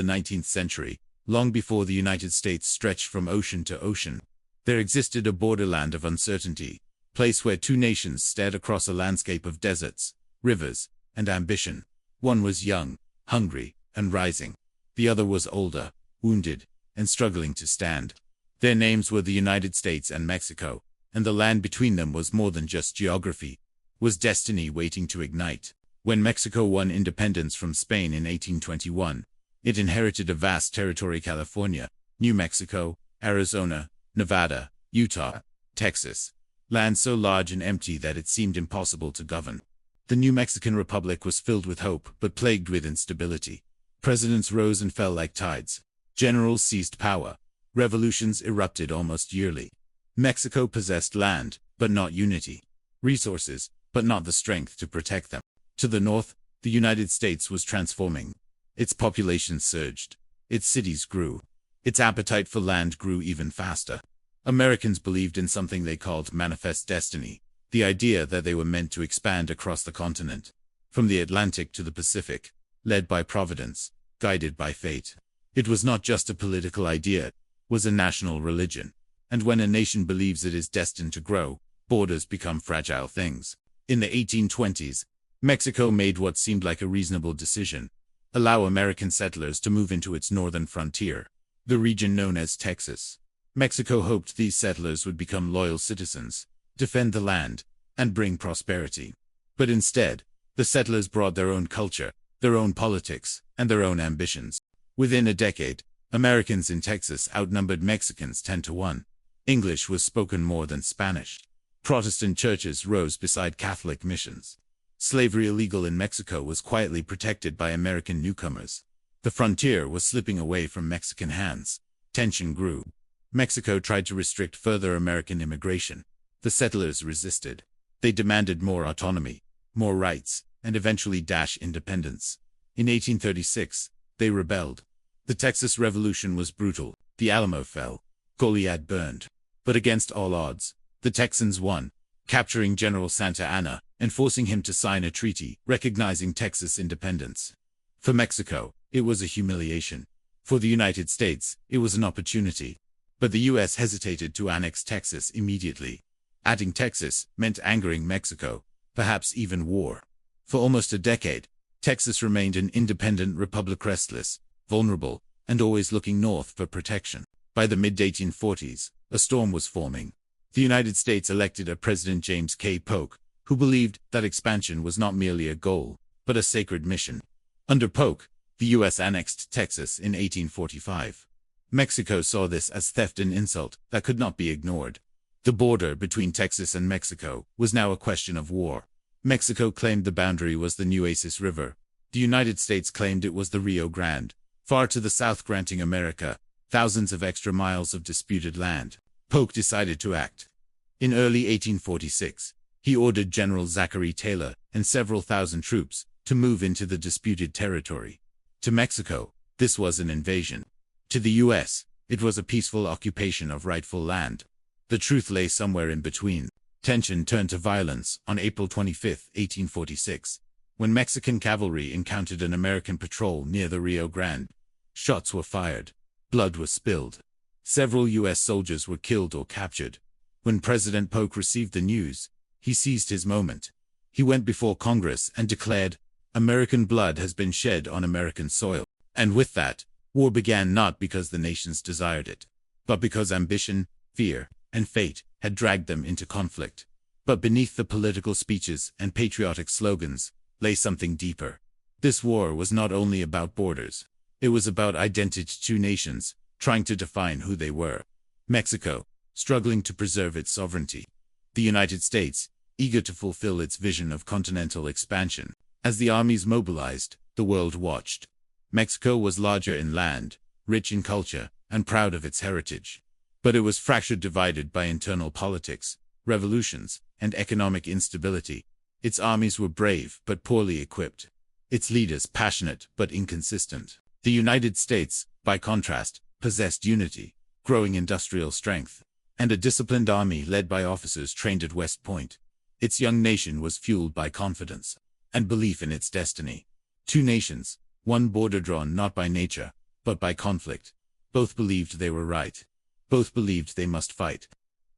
the 19th century, long before the United States stretched from ocean to ocean, there existed a borderland of uncertainty, a place where two nations stared across a landscape of deserts, rivers, and ambition. One was young, hungry, and rising. The other was older, wounded, and struggling to stand. Their names were the United States and Mexico, and the land between them was more than just geography, was destiny waiting to ignite. When Mexico won independence from Spain in 1821, it inherited a vast territory: California, New Mexico, Arizona, Nevada, Utah, Texas, land so large and empty that it seemed impossible to govern. The new Mexican Republic was filled with hope, but plagued with instability. Presidents rose and fell like tides. Generals seized power. Revolutions erupted almost yearly. Mexico possessed land, but not unity. Resources, but not the strength to protect them. To the north, the United States was transforming. Its population surged. Its cities grew. Its appetite for land grew even faster. Americans believed in something they called manifest destiny, the idea that they were meant to expand across the continent, from the Atlantic to the Pacific, led by Providence, guided by fate. It was not just a political idea, it was a national religion. And when a nation believes it is destined to grow, borders become fragile things. In the 1820s, Mexico made what seemed like a reasonable decision: allow American settlers to move into its northern frontier, the region known as Texas. Mexico hoped these settlers would become loyal citizens, defend the land, and bring prosperity. But instead, the settlers brought their own culture, their own politics, and their own ambitions. Within a decade, Americans in Texas outnumbered Mexicans 10-1. English was spoken more than Spanish. Protestant churches rose beside Catholic missions. Slavery, illegal in Mexico, was quietly protected by American newcomers. The frontier was slipping away from Mexican hands. Tension grew. Mexico tried to restrict further American immigration. The settlers resisted. They demanded more autonomy, more rights, and eventually independence. In 1836, they rebelled. The Texas Revolution was brutal. The Alamo fell. Goliad burned. But against all odds, the Texans won, capturing General Santa Anna and forcing him to sign a treaty recognizing Texas independence. For Mexico, it was a humiliation. For the United States, it was an opportunity. But the U.S. hesitated to annex Texas immediately. Adding Texas meant angering Mexico, perhaps even war. For almost a decade, Texas remained an independent republic, restless, vulnerable, and always looking north for protection. By the mid-1840s, a storm was forming. The United States elected a President, James K. Polk, who believed that expansion was not merely a goal, but a sacred mission. Under Polk, the U.S. annexed Texas in 1845. Mexico saw this as theft and insult that could not be ignored. The border between Texas and Mexico was now a question of war. Mexico claimed the boundary was the Nueces River. The United States claimed it was the Rio Grande, far to the south, granting America thousands of extra miles of disputed land. Polk decided to act. In early 1846, he ordered General Zachary Taylor and several thousand troops to move into the disputed territory. To Mexico, this was an invasion. To the U.S., it was a peaceful occupation of rightful land. The truth lay somewhere in between. Tension turned to violence on April 25, 1846, when Mexican cavalry encountered an American patrol near the Rio Grande. Shots were fired. Blood was spilled. Several U.S. soldiers were killed or captured. When President Polk received the news, he seized his moment. He went before Congress and declared, "American blood has been shed on American soil." And with that, war began, not because the nations desired it, but because ambition, fear, and fate had dragged them into conflict. But beneath the political speeches and patriotic slogans lay something deeper. This war was not only about borders. It was about identity. Two nations trying to define who they were. Mexico, struggling to preserve its sovereignty. The United States, eager to fulfill its vision of continental expansion. As the armies mobilized, the world watched. Mexico was larger in land, rich in culture, and proud of its heritage. But it was fractured, divided by internal politics, revolutions, and economic instability. Its armies were brave but poorly equipped. Its leaders passionate but inconsistent. The United States, by contrast, possessed unity, growing industrial strength, and a disciplined army led by officers trained at West Point. Its young nation was fueled by confidence and belief in its destiny. Two nations, one border drawn not by nature, but by conflict. Both believed they were right. Both believed they must fight.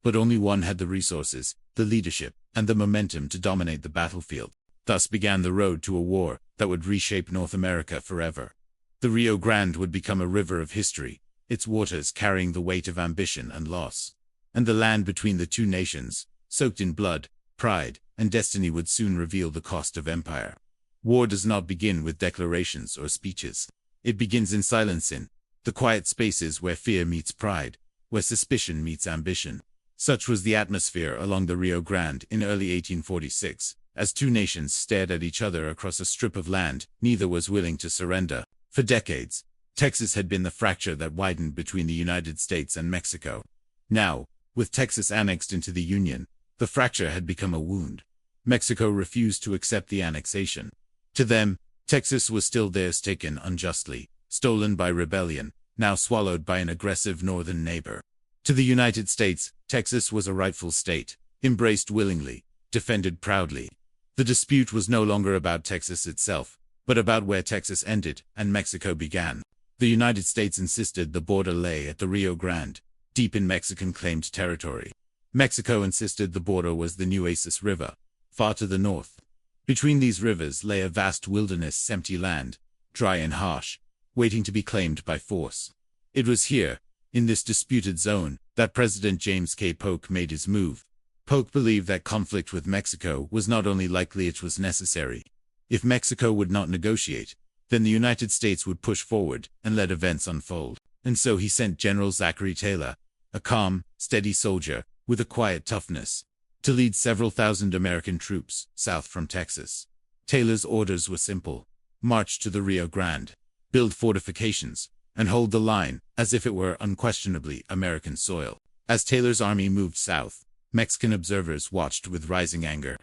But only one had the resources, the leadership, and the momentum to dominate the battlefield. Thus began the road to a war that would reshape North America forever. The Rio Grande would become a river of history, its waters carrying the weight of ambition and loss. And the land between the two nations, soaked in blood, pride, and destiny, would soon reveal the cost of empire. War does not begin with declarations or speeches. It begins in silence, in the quiet spaces where fear meets pride, where suspicion meets ambition. Such was the atmosphere along the Rio Grande in early 1846. As two nations stared at each other across a strip of land, neither was willing to surrender. For decades, Texas had been the fracture that widened between the United States and Mexico. Now, with Texas annexed into the Union, the fracture had become a wound. Mexico refused to accept the annexation. To them, Texas was still theirs, taken unjustly, stolen by rebellion, now swallowed by an aggressive northern neighbor. To the United States, Texas was a rightful state, embraced willingly, defended proudly. The dispute was no longer about Texas itself, but about where Texas ended and Mexico began. The United States insisted the border lay at the Rio Grande, deep in Mexican-claimed territory. Mexico insisted the border was the Nueces River, far to the north. Between these rivers lay a vast wilderness, empty land, dry and harsh, waiting to be claimed by force. It was here, in this disputed zone, that President James K. Polk made his move. Polk believed that conflict with Mexico was not only likely, it was necessary. If Mexico would not negotiate, then the United States would push forward and let events unfold. And so he sent General Zachary Taylor, a calm, steady soldier, with a quiet toughness, to lead several thousand American troops south from Texas. Taylor's orders were simple: march to the Rio Grande, build fortifications, and hold the line as if it were unquestionably American soil. As Taylor's army moved south, Mexican observers watched with rising anger.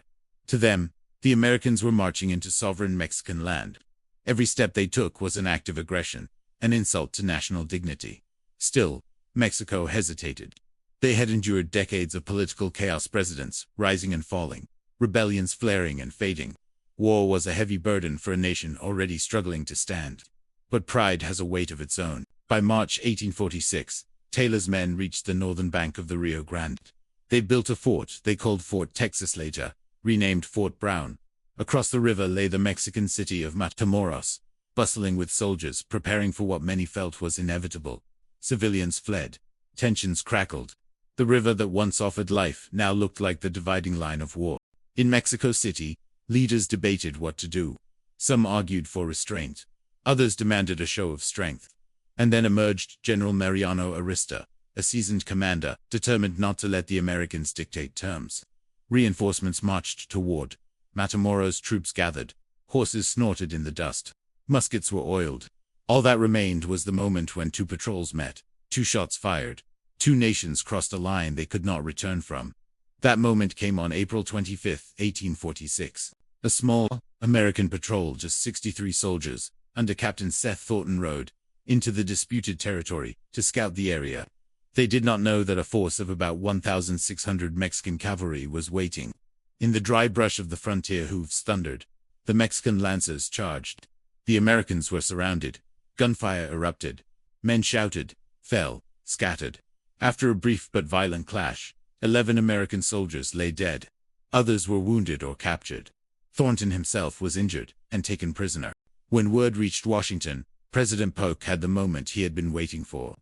To them, the Americans were marching into sovereign Mexican land. Every step they took was an act of aggression, an insult to national dignity. Still, Mexico hesitated. They had endured decades of political chaos, presidents rising and falling, rebellions flaring and fading. War was a heavy burden for a nation already struggling to stand. But pride has a weight of its own. By March 1846, Taylor's men reached the northern bank of the Rio Grande. They built a fort they called Fort Texas, later renamed Fort Brown. Across the river lay the Mexican city of Matamoros, bustling with soldiers preparing for what many felt was inevitable. Civilians fled. Tensions crackled. The river that once offered life now looked like the dividing line of war. In Mexico City, leaders debated what to do. Some argued for restraint. Others demanded a show of strength. And then emerged General Mariano Arista, a seasoned commander, determined not to let the Americans dictate terms. Reinforcements marched toward Matamoros. Troops gathered. Horses snorted in the dust. Muskets were oiled. All that remained was the moment when two patrols met. Two shots fired. Two nations crossed a line they could not return from. That moment came on April 25, 1846. A small American patrol, just 63 soldiers, under Captain Seth Thornton, rode into the disputed territory to scout the area. They did not know that a force of about 1,600 Mexican cavalry was waiting. In the dry brush of the frontier, hooves thundered. The Mexican lancers charged. The Americans were surrounded. Gunfire erupted. Men shouted, fell, scattered. After a brief but violent clash, 11 American soldiers lay dead. Others were wounded or captured. Thornton himself was injured and taken prisoner. When word reached Washington, President Polk had the moment he had been waiting for.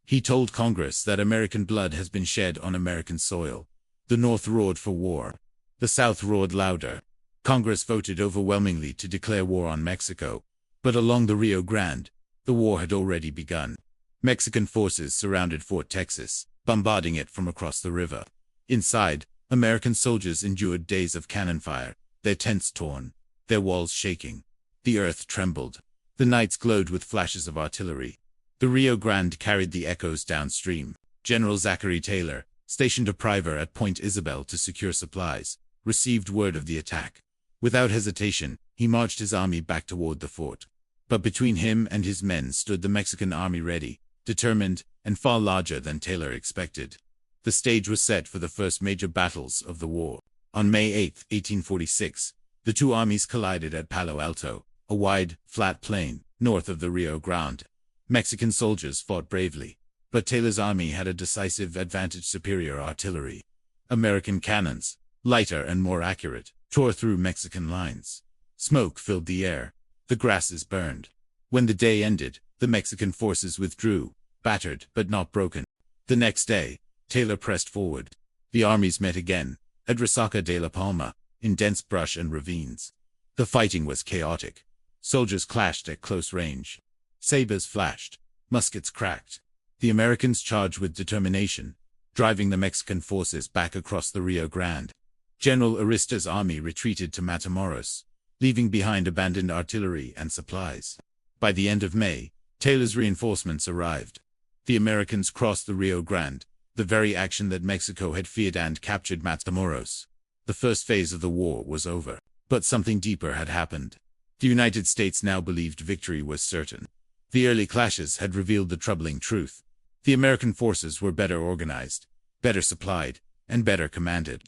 He told Congress that American blood has been shed on American soil. The North roared for war. The South roared louder. Congress voted overwhelmingly to declare war on Mexico. But along the Rio Grande, the war had already begun. Mexican forces surrounded Fort Texas, bombarding it from across the river. Inside, American soldiers endured days of cannon fire, their tents torn, their walls shaking. The earth trembled. The nights glowed with flashes of artillery. The Rio Grande carried the echoes downstream. General Zachary Taylor, stationed a priver at Point Isabel to secure supplies, received word of the attack. Without hesitation, he marched his army back toward the fort. But between him and his men stood the Mexican army, ready, determined, and far larger than Taylor expected. The stage was set for the first major battles of the war. On May 8, 1846, the two armies collided at Palo Alto, a wide, flat plain north of the Rio Grande. Mexican soldiers fought bravely, but Taylor's army had a decisive advantage: superior artillery. American cannons, lighter and more accurate, tore through Mexican lines. Smoke filled the air. The grasses burned. When the day ended, the Mexican forces withdrew, battered but not broken. The next day, Taylor pressed forward. The armies met again, at Resaca de la Palma, in dense brush and ravines. The fighting was chaotic. Soldiers clashed at close range. Sabers flashed. Muskets cracked. The Americans charged with determination, driving the Mexican forces back across the Rio Grande. General Arista's army retreated to Matamoros, leaving behind abandoned artillery and supplies. By the end of May, Taylor's reinforcements arrived. The Americans crossed the Rio Grande, the very action that Mexico had feared, and captured Matamoros. The first phase of the war was over, but something deeper had happened. The United States now believed victory was certain. The early clashes had revealed the troubling truth. The American forces were better organized, better supplied, and better commanded.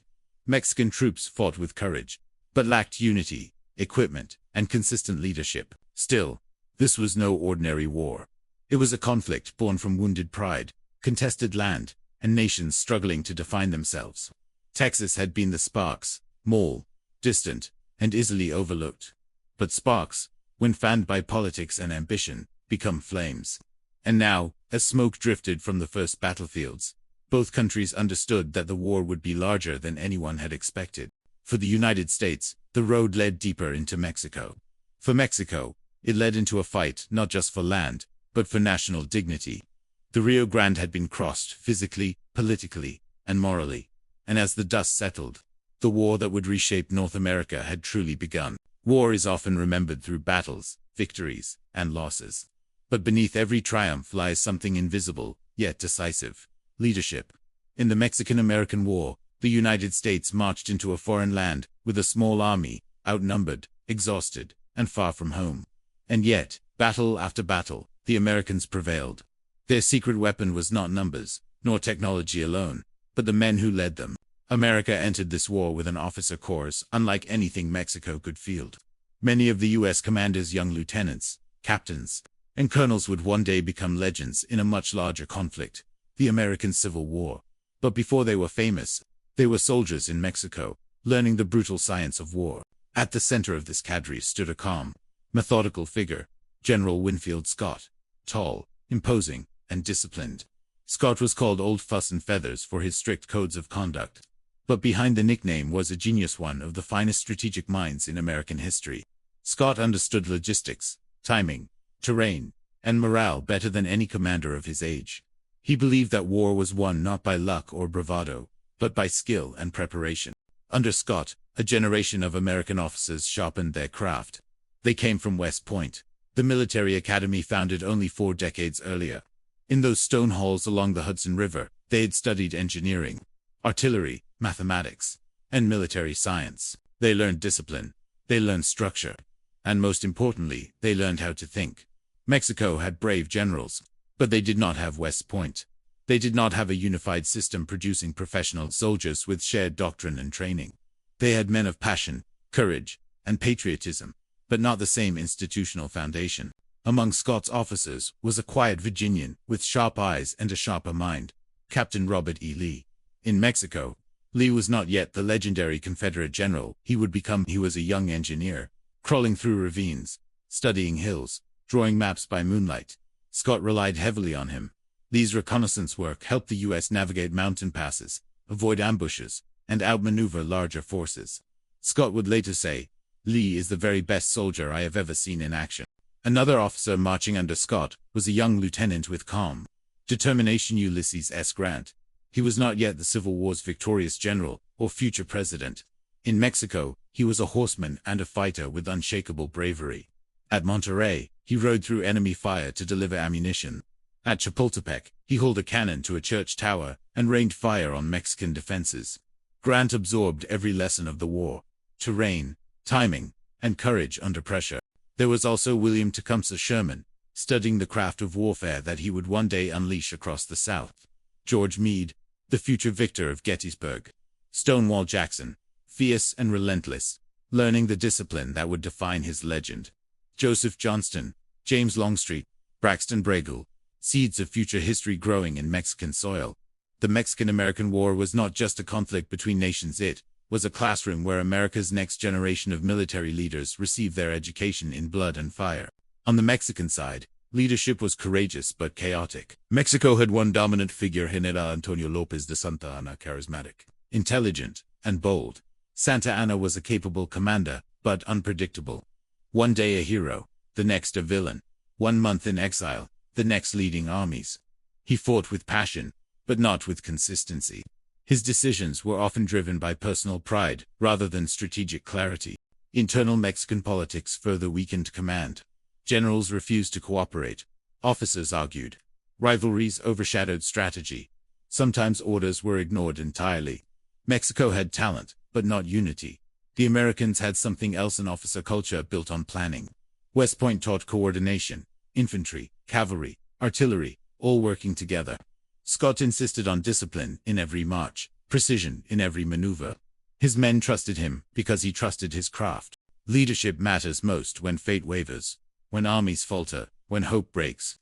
Mexican troops fought with courage, but lacked unity, equipment, and consistent leadership. Still, this was no ordinary war. It was a conflict born from wounded pride, contested land, and nations struggling to define themselves. Texas had been the sparks, small, distant, and easily overlooked. But sparks, when fanned by politics and ambition, become flames. And now, as smoke drifted from the first battlefields, both countries understood that the war would be larger than anyone had expected. For the United States, the road led deeper into Mexico. For Mexico, it led into a fight not just for land, but for national dignity. The Rio Grande had been crossed physically, politically, and morally. And as the dust settled, the war that would reshape North America had truly begun. War is often remembered through battles, victories, and losses. But beneath every triumph lies something invisible, yet decisive: leadership. In the Mexican-American War, the United States marched into a foreign land with a small army, outnumbered, exhausted, and far from home. And yet, battle after battle, the Americans prevailed. Their secret weapon was not numbers, nor technology alone, but the men who led them. America entered this war with an officer corps unlike anything Mexico could field. Many of the U.S. commanders' young lieutenants, captains, and colonels would one day become legends in a much larger conflict, the American Civil War. But before they were famous, they were soldiers in Mexico, learning the brutal science of war. At the center of this cadre stood a calm, methodical figure, General Winfield Scott, tall, imposing, and disciplined. Scott was called Old Fuss and Feathers for his strict codes of conduct. But behind the nickname was a genius, one of the finest strategic minds in American history. Scott understood logistics, timing, terrain, and morale better than any commander of his age. He believed that war was won not by luck or bravado, but by skill and preparation. Under Scott, a generation of American officers sharpened their craft. They came from West Point, the military academy founded only 4 decades earlier. In those stone halls along the Hudson River, they had studied engineering, artillery, mathematics, and military science. They learned discipline, they learned structure, and most importantly, they learned how to think. Mexico had brave generals, but they did not have West Point. They did not have a unified system producing professional soldiers with shared doctrine and training. They had men of passion, courage, and patriotism, but not the same institutional foundation. Among Scott's officers was a quiet Virginian with sharp eyes and a sharper mind, Captain Robert E. Lee. In Mexico, Lee was not yet the legendary Confederate general he would become. He was a young engineer, crawling through ravines, studying hills, drawing maps by moonlight. Scott relied heavily on him. Lee's reconnaissance work helped the U.S. navigate mountain passes, avoid ambushes, and outmaneuver larger forces. Scott would later say, "Lee is the very best soldier I have ever seen in action." Another officer marching under Scott was a young lieutenant with calm determination, Ulysses S. Grant. He was not yet the Civil War's victorious general or future president. In Mexico, he was a horseman and a fighter with unshakable bravery. At Monterrey, he rode through enemy fire to deliver ammunition. At Chapultepec, he hauled a cannon to a church tower and rained fire on Mexican defenses. Grant absorbed every lesson of the war: terrain, timing, and courage under pressure. There was also William Tecumseh Sherman, studying the craft of warfare that he would one day unleash across the South. George Meade, the future victor of Gettysburg. Stonewall Jackson, fierce and relentless, learning the discipline that would define his legend. Joseph Johnston, James Longstreet, Braxton Bragel, seeds of future history growing in Mexican soil. The Mexican-American War was not just a conflict between nations, it was a classroom where America's next generation of military leaders received their education in blood and fire. On the Mexican side, leadership was courageous but chaotic. Mexico had one dominant figure, General Antonio López de Santa Anna, charismatic, intelligent, and bold. Santa Anna was a capable commander, but unpredictable. One day a hero, the next a villain. 1 month in exile, the next leading armies. He fought with passion, but not with consistency. His decisions were often driven by personal pride, rather than strategic clarity. Internal Mexican politics further weakened command. Generals refused to cooperate. Officers argued. Rivalries overshadowed strategy. Sometimes orders were ignored entirely. Mexico had talent, but not unity. The Americans had something else, an officer culture built on planning. West Point taught coordination, infantry, cavalry, artillery, all working together. Scott insisted on discipline in every march, precision in every maneuver. His men trusted him because he trusted his craft. Leadership matters most when fate wavers, when armies falter, when hope breaks.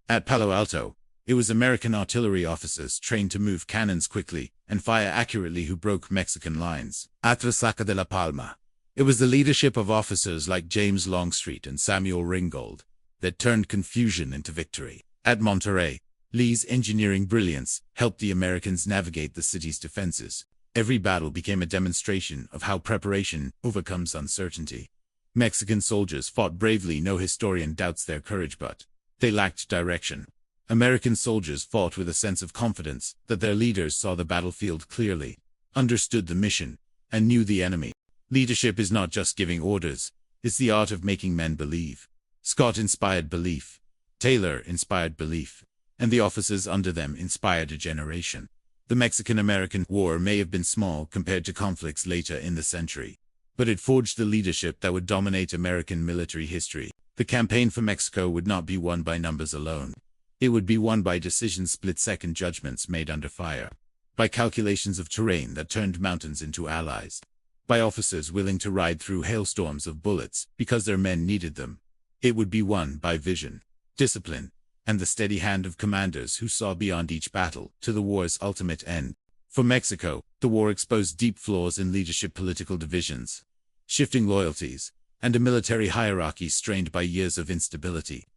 At Palo Alto, it was American artillery officers trained to move cannons quickly and fire accurately who broke Mexican lines. At Resaca de la Palma, it was the leadership of officers like James Longstreet and Samuel Ringgold that turned confusion into victory. At Monterrey, Lee's engineering brilliance helped the Americans navigate the city's defenses. Every battle became a demonstration of how preparation overcomes uncertainty. Mexican soldiers fought bravely, no historian doubts their courage, but they lacked direction. American soldiers fought with a sense of confidence that their leaders saw the battlefield clearly, understood the mission, and knew the enemy. Leadership is not just giving orders, it's the art of making men believe. Scott inspired belief. Taylor inspired belief. And the officers under them inspired a generation. The Mexican-American War may have been small compared to conflicts later in the century, but it forged the leadership that would dominate American military history. The campaign for Mexico would not be won by numbers alone. It would be won by decisions, split-second judgments made under fire, by calculations of terrain that turned mountains into allies, by officers willing to ride through hailstorms of bullets because their men needed them. It would be won by vision, discipline, and the steady hand of commanders who saw beyond each battle to the war's ultimate end. For Mexico, the war exposed deep flaws in leadership, political divisions, shifting loyalties, and a military hierarchy strained by years of instability.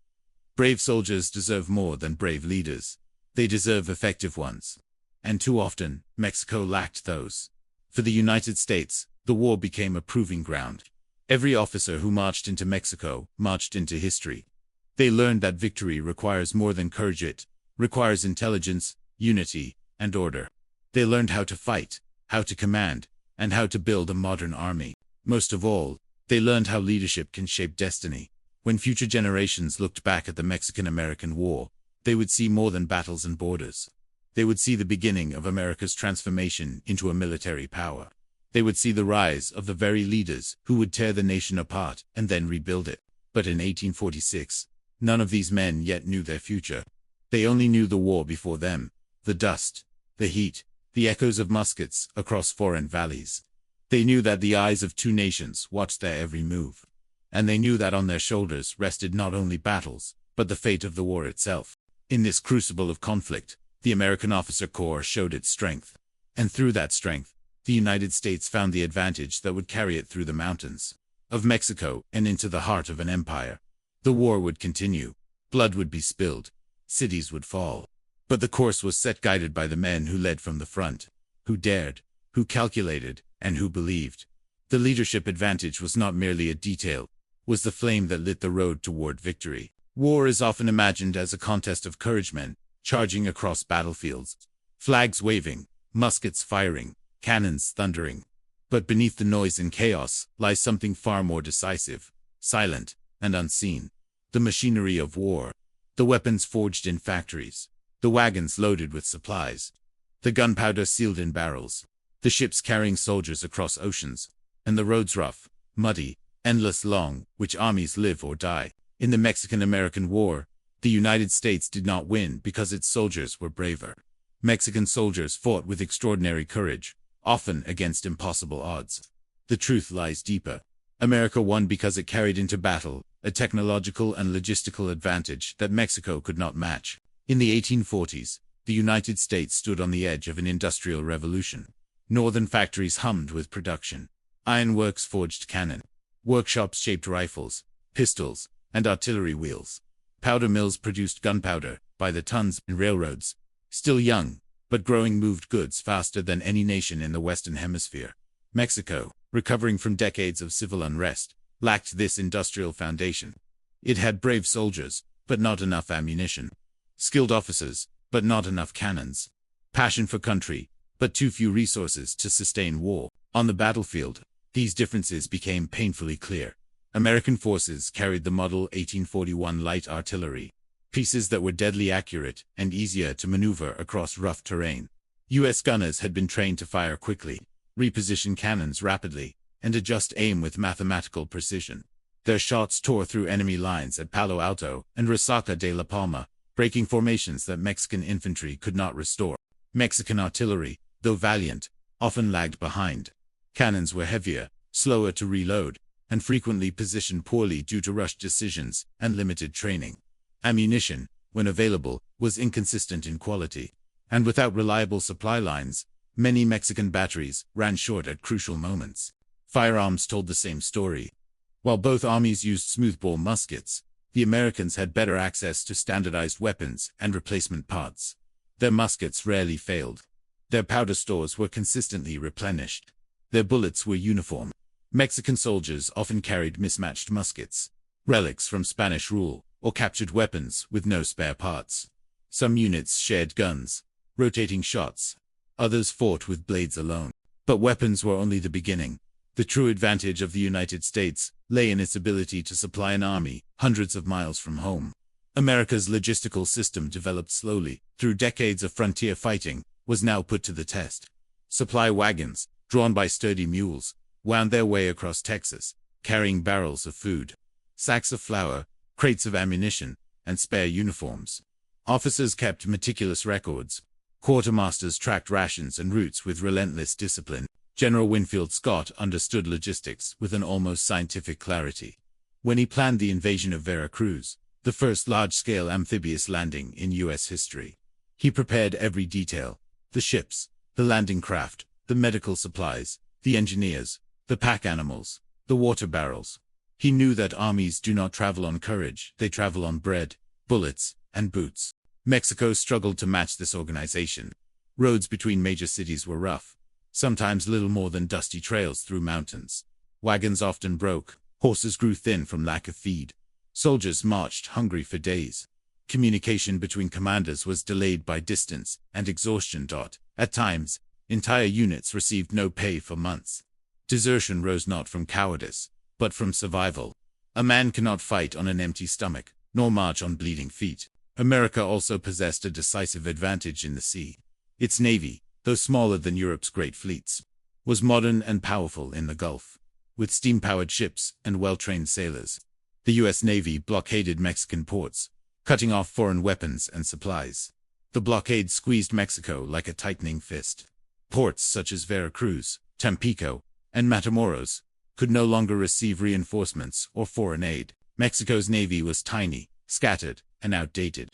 Brave soldiers deserve more than brave leaders. They deserve effective ones. And too often, Mexico lacked those. For the United States, the war became a proving ground. Every officer who marched into Mexico marched into history. They learned that victory requires more than courage, it requires intelligence, unity, and order. They learned how to fight, how to command, and how to build a modern army. Most of all, they learned how leadership can shape destiny. When future generations looked back at the Mexican-American War, they would see more than battles and borders. They would see the beginning of America's transformation into a military power. They would see the rise of the very leaders who would tear the nation apart and then rebuild it. But in 1846, none of these men yet knew their future. They only knew the war before them, the dust, the heat, the echoes of muskets across foreign valleys. They knew that the eyes of two nations watched their every move. And they knew that on their shoulders rested not only battles, but the fate of the war itself. In this crucible of conflict, the American officer corps showed its strength. And through that strength, the United States found the advantage that would carry it through the mountains of Mexico and into the heart of an empire. The war would continue. Blood would be spilled. Cities would fall. But the course was set, guided by the men who led from the front, who dared, who calculated, and who believed. The leadership advantage was not merely a detail, was the flame that lit the road toward victory. War is often imagined as a contest of courage, men charging across battlefields, flags waving, muskets firing, cannons thundering. But beneath the noise and chaos lies something far more decisive, silent, and unseen. The machinery of war. The weapons forged in factories. The wagons loaded with supplies. The gunpowder sealed in barrels. The ships carrying soldiers across oceans. And the roads rough, muddy, endless, long, which armies live or die. In the Mexican-American War, the United States did not win because its soldiers were braver. Mexican soldiers fought with extraordinary courage, often against impossible odds. The truth lies deeper. America won because it carried into battle a technological and logistical advantage that Mexico could not match. In the 1840s, the United States stood on the edge of an industrial revolution. Northern factories hummed with production. Ironworks forged cannon. Workshops shaped rifles, pistols, and artillery wheels. Powder mills produced gunpowder by the tons, and railroads, still young, but growing, moved goods faster than any nation in the Western Hemisphere. Mexico, recovering from decades of civil unrest, lacked this industrial foundation. It had brave soldiers, but not enough ammunition. Skilled officers, but not enough cannons. Passion for country, but too few resources to sustain war. On the battlefield, these differences became painfully clear. American forces carried the Model 1841 light artillery, pieces that were deadly accurate and easier to maneuver across rough terrain. U.S. gunners had been trained to fire quickly, reposition cannons rapidly, and adjust aim with mathematical precision. Their shots tore through enemy lines at Palo Alto and Resaca de la Palma, breaking formations that Mexican infantry could not restore. Mexican artillery, though valiant, often lagged behind. Cannons were heavier, slower to reload, and frequently positioned poorly due to rushed decisions and limited training. Ammunition, when available, was inconsistent in quality, and without reliable supply lines, many Mexican batteries ran short at crucial moments. Firearms told the same story. While both armies used smoothbore muskets, the Americans had better access to standardized weapons and replacement parts. Their muskets rarely failed. Their powder stores were consistently replenished. Their bullets were uniform. Mexican soldiers often carried mismatched muskets, relics from Spanish rule, or captured weapons with no spare parts. Some units shared guns, rotating shots. Others fought with blades alone. But weapons were only the beginning. The true advantage of the United States lay in its ability to supply an army hundreds of miles from home. America's logistical system, developed slowly through decades of frontier fighting, was now put to the test. Supply wagons, drawn by sturdy mules, wound their way across Texas, carrying barrels of food, sacks of flour, crates of ammunition, and spare uniforms. Officers kept meticulous records. Quartermasters tracked rations and routes with relentless discipline. General Winfield Scott understood logistics with an almost scientific clarity. When he planned the invasion of Veracruz, the first large-scale amphibious landing in U.S. history, he prepared every detail: the ships, the landing craft, the medical supplies, the engineers, the pack animals, the water barrels. He knew that armies do not travel on courage, they travel on bread, bullets, and boots. Mexico struggled to match this organization. Roads between major cities were rough, sometimes little more than dusty trails through mountains. Wagons often broke, horses grew thin from lack of feed. Soldiers marched hungry for days. Communication between commanders was delayed by distance and exhaustion. At times, entire units received no pay for months. Desertion rose not from cowardice, but from survival. A man cannot fight on an empty stomach, nor march on bleeding feet. America also possessed a decisive advantage in the sea. Its navy, though smaller than Europe's great fleets, was modern and powerful in the Gulf. With steam-powered ships and well-trained sailors, the U.S. Navy blockaded Mexican ports, cutting off foreign weapons and supplies. The blockade squeezed Mexico like a tightening fist. Ports such as Veracruz, Tampico, and Matamoros could no longer receive reinforcements or foreign aid. Mexico's navy was tiny, scattered, and outdated.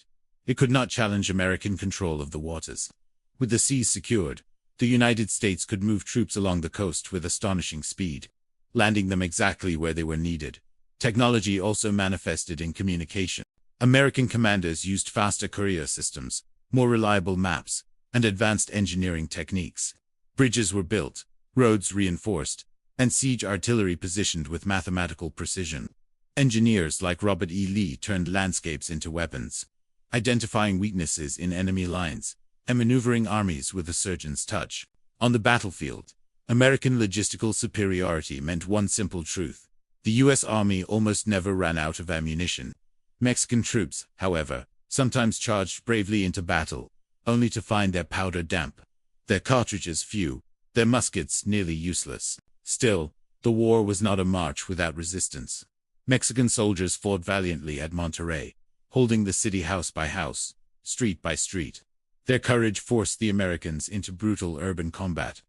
It could not challenge American control of the waters. With the seas secured, the United States could move troops along the coast with astonishing speed, landing them exactly where they were needed. Technology also manifested in communication. American commanders used faster courier systems, more reliable maps, and advanced engineering techniques. Bridges were built, roads reinforced, and siege artillery positioned with mathematical precision. Engineers like Robert E. Lee turned landscapes into weapons, identifying weaknesses in enemy lines, and maneuvering armies with a surgeon's touch. On the battlefield, American logistical superiority meant one simple truth: the U.S. Army almost never ran out of ammunition. Mexican troops, however, sometimes charged bravely into battle, only to find their powder damp, their cartridges few, their muskets nearly useless. Still, the war was not a march without resistance. Mexican soldiers fought valiantly at Monterrey, holding the city house by house, street by street. Their courage forced the Americans into brutal urban combat.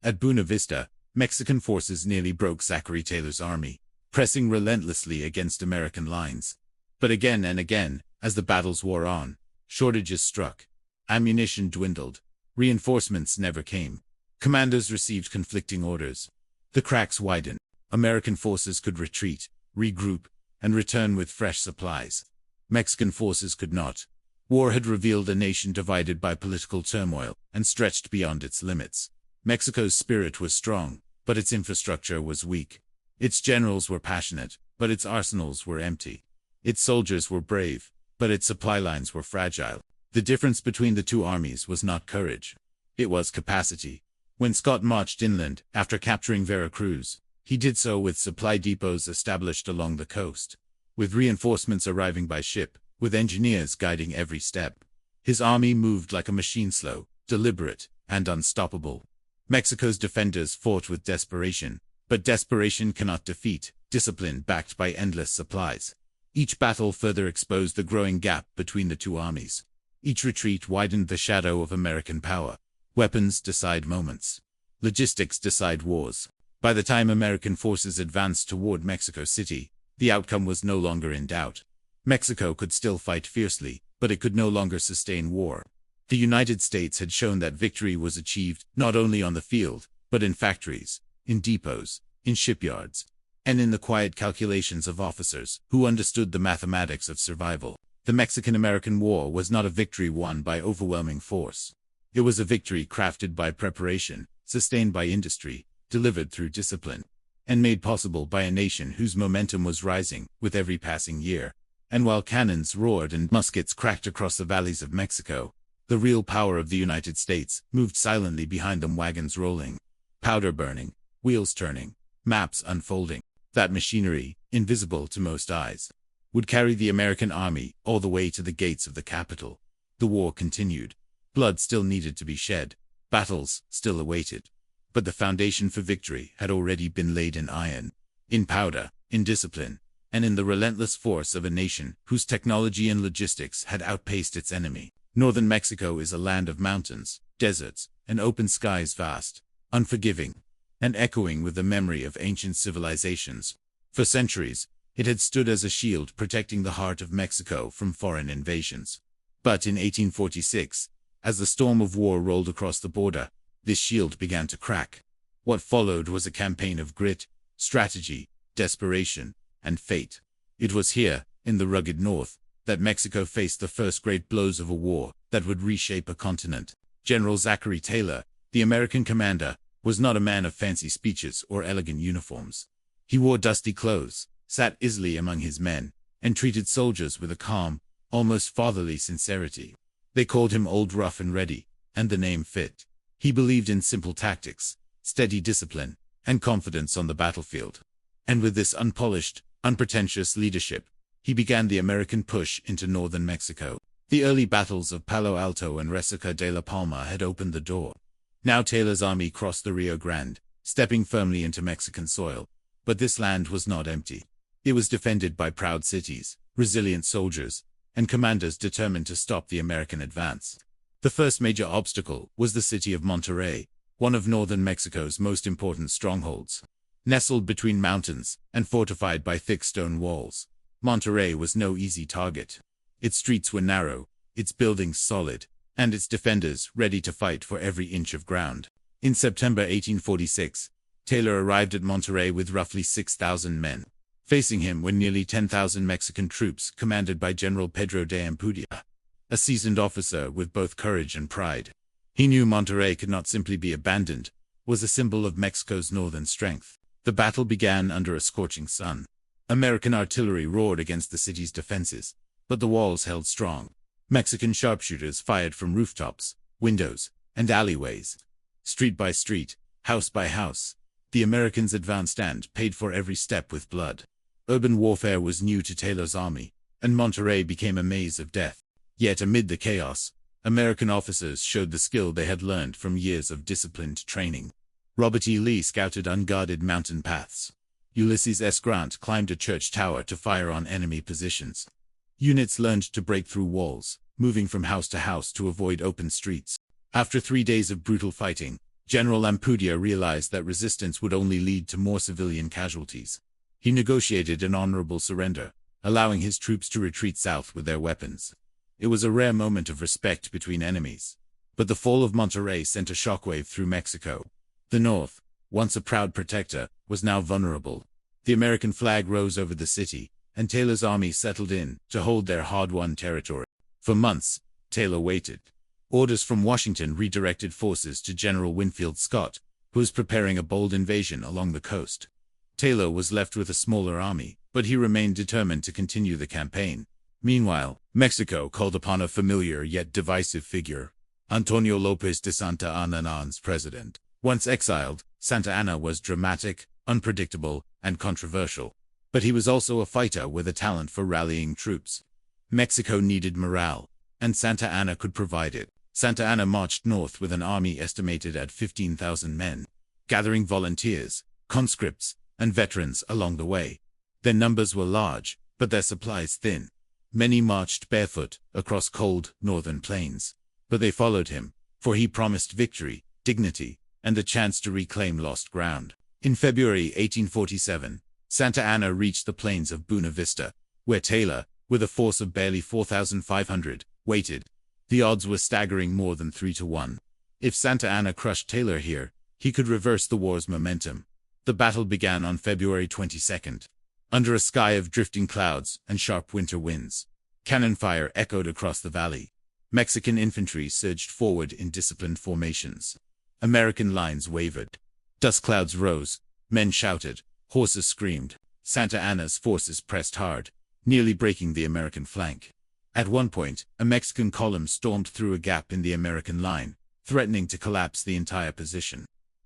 At Buena Vista, Mexican forces nearly broke Zachary Taylor's army. pressing relentlessly against American lines. But again and again, as the battles wore on, shortages struck. Ammunition dwindled. Reinforcements never came. Commanders received conflicting orders. The cracks widened. American forces could retreat, regroup, and return with fresh supplies. Mexican forces could not. War had revealed a nation divided by political turmoil and stretched beyond its limits. Mexico's spirit was strong, but its infrastructure was weak. Its generals were passionate, but its arsenals were empty. Its soldiers were brave, but its supply lines were fragile. The difference between the two armies was not courage. It was capacity. When Scott marched inland after capturing Veracruz, he did so with supply depots established along the coast, with reinforcements arriving by ship, with engineers guiding every step. His army moved like a machine, slow, deliberate, and unstoppable. Mexico's defenders fought with desperation, but desperation cannot defeat discipline backed by endless supplies. Each battle further exposed the growing gap between the two armies. Each retreat widened the shadow of American power. Weapons decide moments. Logistics decide wars. By the time American forces advanced toward Mexico City, the outcome was no longer in doubt. Mexico could still fight fiercely, but it could no longer sustain war. The United States had shown that victory was achieved not only on the field, but in factories, in depots, in shipyards, and in the quiet calculations of officers who understood the mathematics of survival. The Mexican-American War was not a victory won by overwhelming force. It was a victory crafted by preparation, sustained by industry, delivered through discipline, and made possible by a nation whose momentum was rising with every passing year. And while cannons roared and muskets cracked across the valleys of Mexico, the real power of the United States moved silently behind them, wagons rolling, powder burning, wheels turning, maps unfolding. That machinery, invisible to most eyes, would carry the American army all the way to the gates of the capital. The war continued. Blood still needed to be shed. Battles still awaited. But the foundation for victory had already been laid in iron, in powder, in discipline, and in the relentless force of a nation whose technology and logistics had outpaced its enemy. Northern Mexico is a land of mountains, deserts, and open skies, vast, unforgiving, and echoing with the memory of ancient civilizations. For centuries, it had stood as a shield protecting the heart of Mexico from foreign invasions. But in 1846, as the storm of war rolled across the border, this shield began to crack. What followed was a campaign of grit, strategy, desperation, and fate. It was here, in the rugged north, that Mexico faced the first great blows of a war that would reshape a continent. General Zachary Taylor, the American commander, was not a man of fancy speeches or elegant uniforms. He wore dusty clothes, sat easily among his men, and treated soldiers with a calm, almost fatherly sincerity. They called him Old Rough and Ready, and the name fit. He believed in simple tactics, steady discipline, and confidence on the battlefield. And with this unpolished, unpretentious leadership, he began the American push into northern Mexico. The early battles of Palo Alto and Resaca de la Palma had opened the door. Now Taylor's army crossed the Rio Grande, stepping firmly into Mexican soil. But this land was not empty. It was defended by proud cities, resilient soldiers, and commanders determined to stop the American advance. The first major obstacle was the city of Monterrey, one of northern Mexico's most important strongholds. Nestled between mountains and fortified by thick stone walls, Monterrey was no easy target. Its streets were narrow, its buildings solid, and its defenders ready to fight for every inch of ground. In September 1846, Taylor arrived at Monterrey with roughly 6,000 men. Facing him were nearly 10,000 Mexican troops commanded by General Pedro de Ampudia, a seasoned officer with both courage and pride. He knew Monterrey could not simply be abandoned, was a symbol of Mexico's northern strength. The battle began under a scorching sun. American artillery roared against the city's defenses, but the walls held strong. Mexican sharpshooters fired from rooftops, windows, and alleyways. Street by street, house by house, the Americans advanced and paid for every step with blood. Urban warfare was new to Taylor's army, and Monterrey became a maze of death. Yet amid the chaos, American officers showed the skill they had learned from years of disciplined training. Robert E. Lee scouted unguarded mountain paths. Ulysses S. Grant climbed a church tower to fire on enemy positions. Units learned to break through walls, moving from house to house to avoid open streets. After 3 days of brutal fighting, General Ampudia realized that resistance would only lead to more civilian casualties. He negotiated an honorable surrender, allowing his troops to retreat south with their weapons. It was a rare moment of respect between enemies. But the fall of Monterrey sent a shockwave through Mexico. The North, once a proud protector, was now vulnerable. The American flag rose over the city, and Taylor's army settled in to hold their hard-won territory. For months, Taylor waited. Orders from Washington redirected forces to General Winfield Scott, who was preparing a bold invasion along the coast. Taylor was left with a smaller army, but he remained determined to continue the campaign. Meanwhile, Mexico called upon a familiar yet divisive figure, Antonio López de Santa Anna as president. Once exiled, Santa Anna was dramatic, unpredictable, and controversial. But he was also a fighter with a talent for rallying troops. Mexico needed morale, and Santa Anna could provide it. Santa Anna marched north with an army estimated at 15,000 men, gathering volunteers, conscripts, and veterans along the way. Their numbers were large, but their supplies thin. Many marched barefoot across cold northern plains. But they followed him, for he promised victory, dignity, and the chance to reclaim lost ground. In February 1847, Santa Anna reached the plains of Buena Vista, where Taylor, with a force of barely 4,500, waited. The odds were staggering, more than 3-1. If Santa Anna crushed Taylor here, he could reverse the war's momentum. The battle began on February 22nd. Under a sky of drifting clouds and sharp winter winds, cannon fire echoed across the valley. Mexican infantry surged forward in disciplined formations. American lines wavered. Dust clouds rose, men shouted, horses screamed. Santa Anna's forces pressed hard, nearly breaking the American flank. At one point, a Mexican column stormed through a gap in the American line, threatening to collapse the entire position.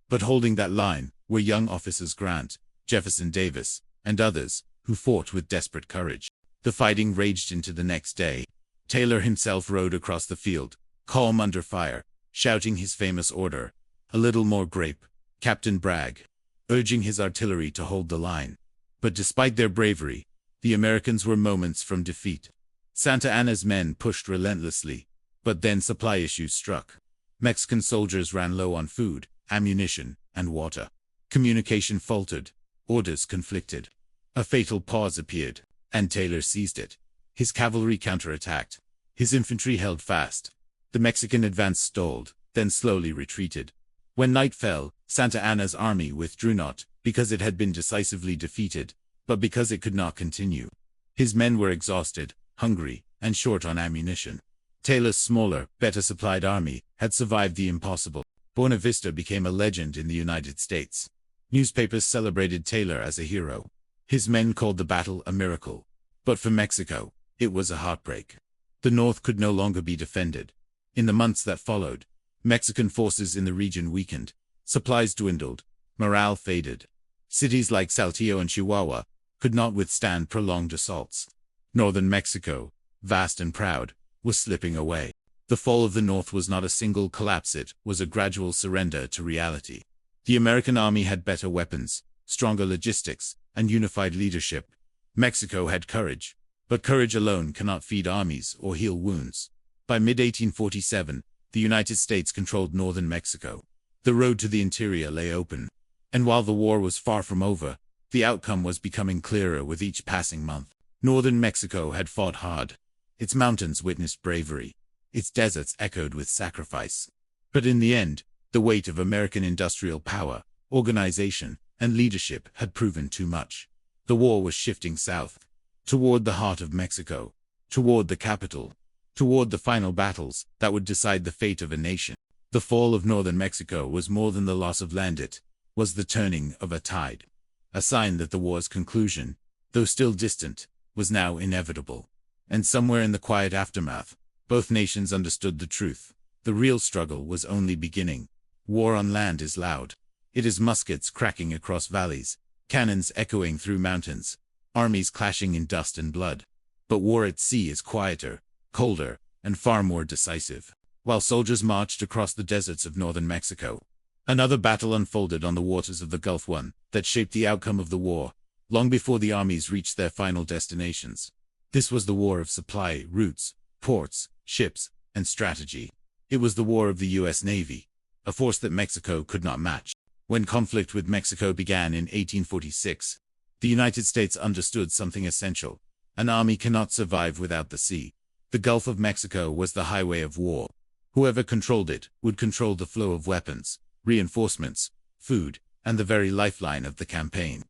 But holding that line were young officers Grant, Jefferson Davis, and others, who fought with desperate courage. The fighting raged into the next day. Taylor himself rode across the field, calm under fire, shouting his famous order, "A little more grape, Captain Bragg," urging his artillery to hold the line. But despite their bravery, the Americans were moments from defeat. Santa Anna's men pushed relentlessly, but then supply issues struck. Mexican soldiers ran low on food, ammunition, and water. Communication faltered, orders conflicted. A fatal pause appeared, and Taylor seized it. His cavalry counterattacked. His infantry held fast. The Mexican advance stalled, then slowly retreated. When night fell, Santa Anna's army withdrew, not because it had been decisively defeated, but because it could not continue. His men were exhausted, hungry, and short on ammunition. Taylor's smaller, better supplied army had survived the impossible. Buena Vista became a legend in the United States. Newspapers celebrated Taylor as a hero. His men called the battle a miracle. But for Mexico, it was a heartbreak. The North could no longer be defended. In the months that followed, Mexican forces in the region weakened, supplies dwindled, morale faded. Cities like Saltillo and Chihuahua could not withstand prolonged assaults. Northern Mexico, vast and proud, was slipping away. The fall of the North was not a single collapse, it was a gradual surrender to reality. The American army had better weapons, stronger logistics, and unified leadership. Mexico had courage, but courage alone cannot feed armies or heal wounds. By mid-1847, the United States controlled northern Mexico. The road to the interior lay open. And while the war was far from over, the outcome was becoming clearer with each passing month. Northern Mexico had fought hard. Its mountains witnessed bravery. Its deserts echoed with sacrifice. But in the end, the weight of American industrial power, organization, and leadership had proven too much. The war was shifting south, toward the heart of Mexico, toward the capital, toward the final battles that would decide the fate of a nation. The fall of northern Mexico was more than the loss of land, it was the turning of a tide. A sign that the war's conclusion, though still distant, was now inevitable. And somewhere in the quiet aftermath, both nations understood the truth. The real struggle was only beginning. War on land is loud. It is muskets cracking across valleys, cannons echoing through mountains, armies clashing in dust and blood. But war at sea is quieter, colder, and far more decisive. While soldiers marched across the deserts of northern Mexico, another battle unfolded on the waters of the Gulf, one that shaped the outcome of the war, long before the armies reached their final destinations. This was the war of supply routes, ports, ships, and strategy. It was the war of the U.S. Navy, a force that Mexico could not match. When conflict with Mexico began in 1846, The United States understood something essential. An army cannot survive without the sea. The Gulf of Mexico was the highway of war. Whoever controlled it would control the flow of weapons, reinforcements, food, and the very lifeline of the campaign.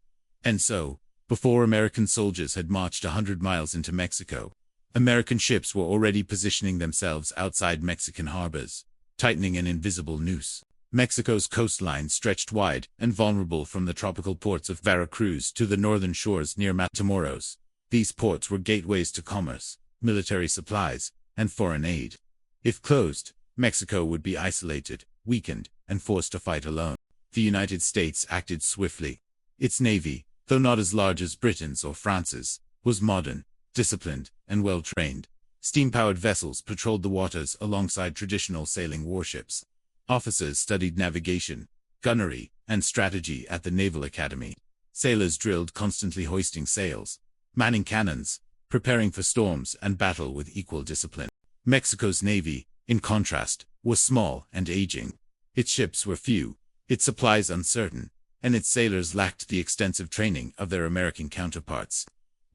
And so, before American soldiers had marched 100 miles into Mexico, American ships were already positioning themselves outside Mexican harbors, tightening an invisible noose. Mexico's coastline stretched wide and vulnerable from the tropical ports of Veracruz to the northern shores near Matamoros. These ports were gateways to commerce, military supplies, and foreign aid. If closed, Mexico would be isolated, weakened, and forced to fight alone. The United States acted swiftly. Its navy, though not as large as Britain's or France's, was modern, disciplined, and well-trained. Steam-powered vessels patrolled the waters alongside traditional sailing warships. Officers studied navigation, gunnery, and strategy at the Naval Academy. Sailors drilled constantly hoisting sails, manning cannons, preparing for storms and battle with equal discipline. Mexico's navy, in contrast, was small and aging. Its ships were few, its supplies uncertain, and its sailors lacked the extensive training of their American counterparts.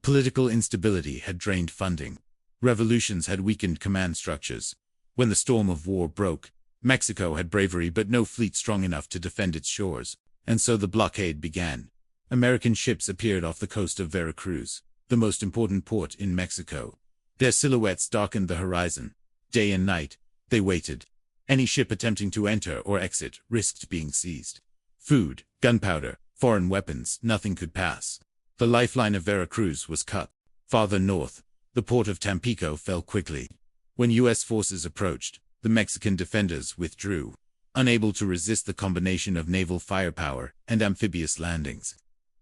Political instability had drained funding. Revolutions had weakened command structures. When the storm of war broke, Mexico had bravery but no fleet strong enough to defend its shores, and so the blockade began. American ships appeared off the coast of Veracruz, the most important port in Mexico. Their silhouettes darkened the horizon. Day and night, they waited. Any ship attempting to enter or exit risked being seized. Food, gunpowder, foreign weapons, nothing could pass. The lifeline of Veracruz was cut. Farther north, the port of Tampico fell quickly. When U.S. forces approached, the Mexican defenders withdrew, unable to resist the combination of naval firepower and amphibious landings.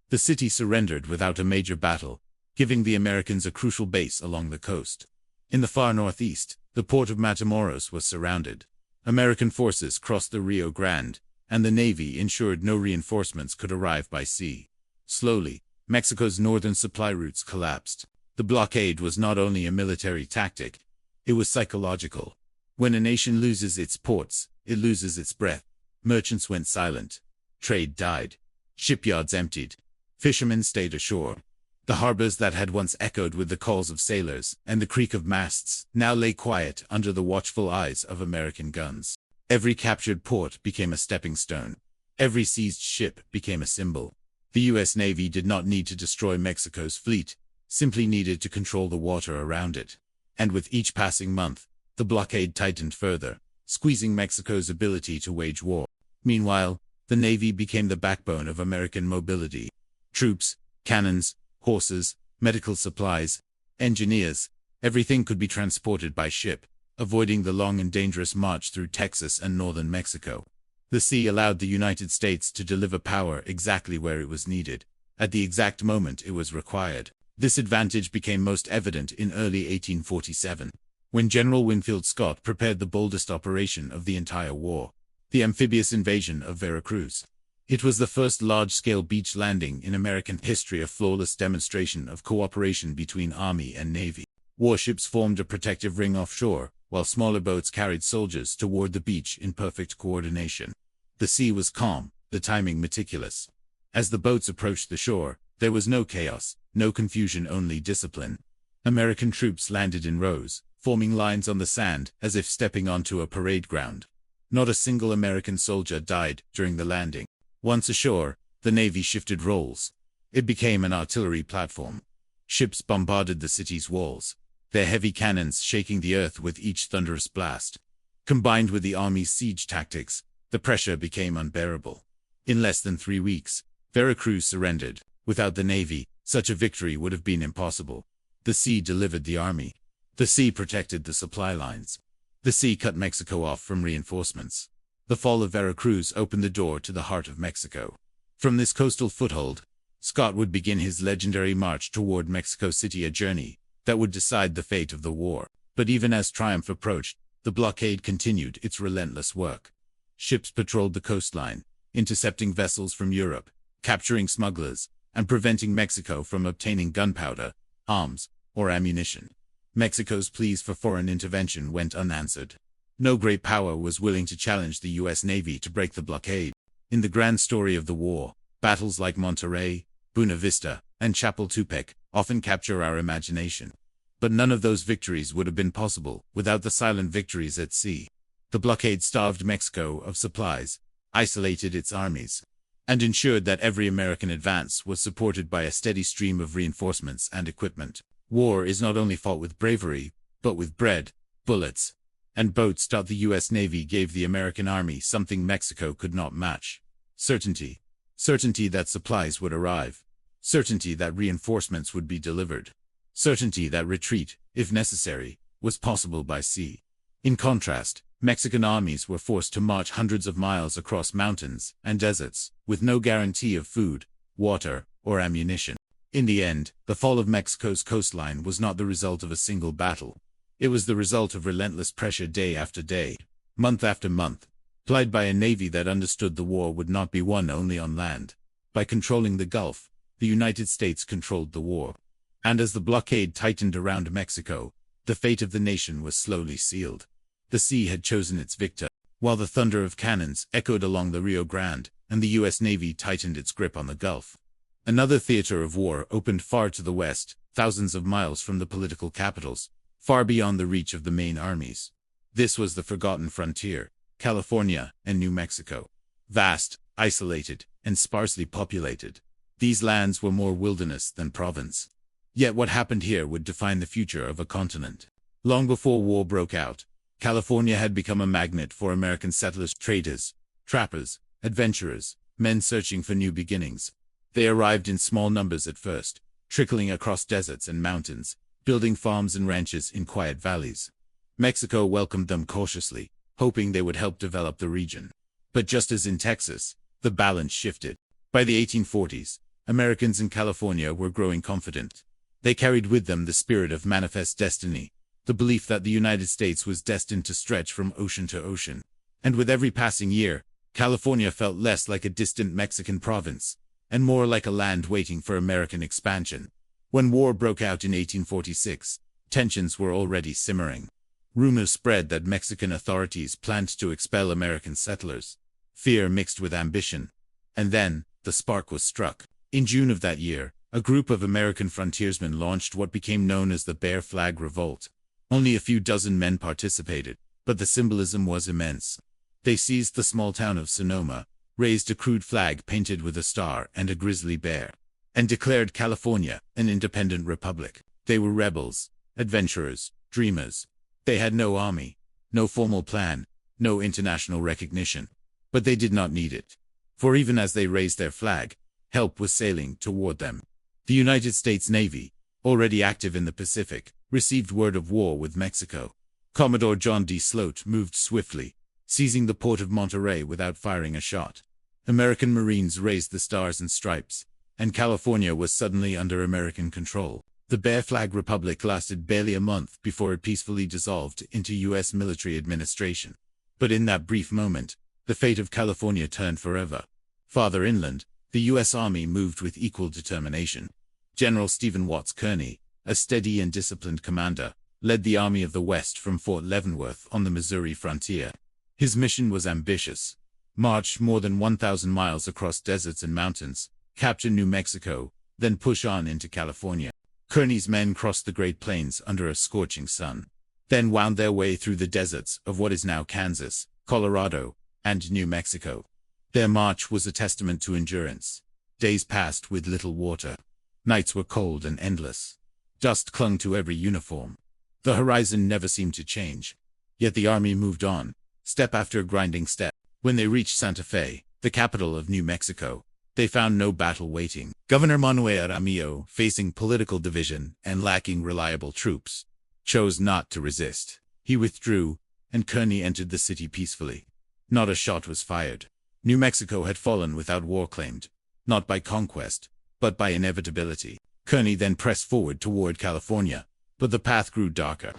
The city surrendered without a major battle, giving the Americans a crucial base along the coast. In the far northeast, the port of Matamoros was surrounded. American forces crossed the Rio Grande, and the Navy ensured no reinforcements could arrive by sea. Slowly, Mexico's northern supply routes collapsed. The blockade was not only a military tactic, it was psychological. When a nation loses its ports, it loses its breath. Merchants went silent. Trade died. Shipyards emptied. Fishermen stayed ashore. The harbors that had once echoed with the calls of sailors and the creak of masts now lay quiet under the watchful eyes of American guns. Every captured port became a stepping stone. Every seized ship became a symbol. The U.S. Navy did not need to destroy Mexico's fleet, simply needed to control the water around it. And with each passing month, the blockade tightened further, squeezing Mexico's ability to wage war. Meanwhile, the Navy became the backbone of American mobility. Troops, cannons, horses, medical supplies, engineers, everything could be transported by ship, avoiding the long and dangerous march through Texas and northern Mexico. The sea allowed the United States to deliver power exactly where it was needed, at the exact moment it was required. This advantage became most evident in early 1847. When General Winfield Scott prepared the boldest operation of the entire war, the amphibious invasion of Veracruz. It was the first large-scale beach landing in American history, a flawless demonstration of cooperation between Army and Navy. Warships formed a protective ring offshore, while smaller boats carried soldiers toward the beach in perfect coordination. The sea was calm, the timing meticulous. As the boats approached the shore, there was no chaos, no confusion, only discipline. American troops landed in rows, forming lines on the sand as if stepping onto a parade ground. Not a single American soldier died during the landing. Once ashore, the Navy shifted roles. It became an artillery platform. Ships bombarded the city's walls, their heavy cannons shaking the earth with each thunderous blast. Combined with the Army's siege tactics, the pressure became unbearable. In less than 3 weeks, Veracruz surrendered. Without the Navy, such a victory would have been impossible. The sea delivered the Army. The sea protected the supply lines. The sea cut Mexico off from reinforcements. The fall of Veracruz opened the door to the heart of Mexico. From this coastal foothold, Scott would begin his legendary march toward Mexico City, a journey that would decide the fate of the war. But even as triumph approached, the blockade continued its relentless work. Ships patrolled the coastline, intercepting vessels from Europe, capturing smugglers, and preventing Mexico from obtaining gunpowder, arms, or ammunition. Mexico's pleas for foreign intervention went unanswered. No great power was willing to challenge the U.S. Navy to break the blockade. In the grand story of the war, battles like Monterrey, Buena Vista, and Chapultepec often capture our imagination. But none of those victories would have been possible without the silent victories at sea. The blockade starved Mexico of supplies, isolated its armies, and ensured that every American advance was supported by a steady stream of reinforcements and equipment. War is not only fought with bravery, but with bread, bullets, and boats. The U.S. Navy gave the American Army something Mexico could not match: certainty. Certainty that supplies would arrive. Certainty that reinforcements would be delivered. Certainty that retreat, if necessary, was possible by sea. In contrast, Mexican armies were forced to march hundreds of miles across mountains and deserts, with no guarantee of food, water, or ammunition. In the end, the fall of Mexico's coastline was not the result of a single battle. It was the result of relentless pressure day after day, month after month, plied by a navy that understood the war would not be won only on land. By controlling the Gulf, the United States controlled the war. And as the blockade tightened around Mexico, the fate of the nation was slowly sealed. The sea had chosen its victor, while the thunder of cannons echoed along the Rio Grande, and the U.S. Navy tightened its grip on the Gulf. Another theater of war opened far to the west, thousands of miles from the political capitals, far beyond the reach of the main armies. This was the forgotten frontier, California and New Mexico. Vast, isolated, and sparsely populated, these lands were more wilderness than province. Yet what happened here would define the future of a continent. Long before war broke out, California had become a magnet for American settlers, traders, trappers, adventurers, men searching for new beginnings. They arrived in small numbers at first, trickling across deserts and mountains, building farms and ranches in quiet valleys. Mexico welcomed them cautiously, hoping they would help develop the region. But just as in Texas, the balance shifted. By the 1840s, Americans in California were growing confident. They carried with them the spirit of manifest destiny, the belief that the United States was destined to stretch from ocean to ocean. And with every passing year, California felt less like a distant Mexican province, and more like a land waiting for American expansion. When war broke out in 1846, tensions were already simmering. Rumors spread that Mexican authorities planned to expel American settlers. Fear mixed with ambition. And then, the spark was struck. In June of that year, a group of American frontiersmen launched what became known as the Bear Flag Revolt. Only a few dozen men participated, but the symbolism was immense. They seized the small town of Sonoma, raised a crude flag painted with a star and a grizzly bear, and declared California an independent republic. They were rebels, adventurers, dreamers. They had no army, no formal plan, no international recognition. But they did not need it. For even as they raised their flag, help was sailing toward them. The United States Navy, already active in the Pacific, received word of war with Mexico. Commodore John D. Sloat moved swiftly, seizing the port of Monterey without firing a shot. American Marines raised the stars and stripes, and California was suddenly under American control. The Bear Flag Republic lasted barely a month before it peacefully dissolved into U.S. military administration. But in that brief moment, the fate of California turned forever. Farther inland, the U.S. Army moved with equal determination. General Stephen Watts Kearny, a steady and disciplined commander, led the Army of the West from Fort Leavenworth on the Missouri frontier. His mission was ambitious: march more than 1,000 miles across deserts and mountains, capture New Mexico, then push on into California. Kearny's men crossed the Great Plains under a scorching sun, then wound their way through the deserts of what is now Kansas, Colorado, and New Mexico. Their march was a testament to endurance. Days passed with little water. Nights were cold and endless. Dust clung to every uniform. The horizon never seemed to change. Yet the army moved on, step after grinding step. When they reached Santa Fe, the capital of New Mexico, they found no battle waiting. Governor Manuel Ramillo, facing political division and lacking reliable troops, chose not to resist. He withdrew, and Kearny entered the city peacefully. Not a shot was fired. New Mexico had fallen without war claimed, not by conquest, but by inevitability. Kearny then pressed forward toward California, but the path grew darker.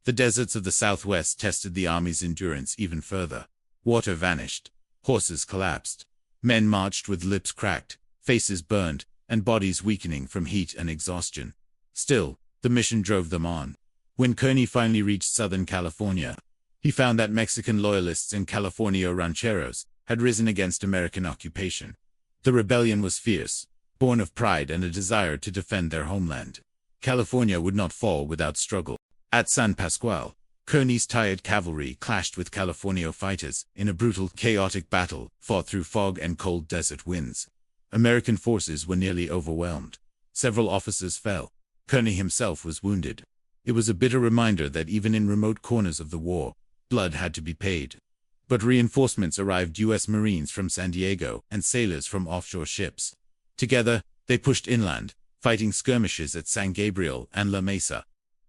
The deserts of the Southwest tested the army's endurance even further. Water vanished. Horses collapsed. Men marched with lips cracked, faces burned, and bodies weakening from heat and exhaustion. Still, the mission drove them on. When Kearny finally reached Southern California, he found that Mexican loyalists and California rancheros had risen against American occupation. The rebellion was fierce, born of pride and a desire to defend their homeland. California would not fall without struggle. At San Pascual, Kearny's tired cavalry clashed with Californio fighters in a brutal, chaotic battle fought through fog and cold desert winds. American forces were nearly overwhelmed. Several officers fell. Kearny himself was wounded. It was a bitter reminder that even in remote corners of the war, blood had to be paid. But reinforcements arrived: U.S. Marines from San Diego and sailors from offshore ships. Together, they pushed inland, fighting skirmishes at San Gabriel and La Mesa.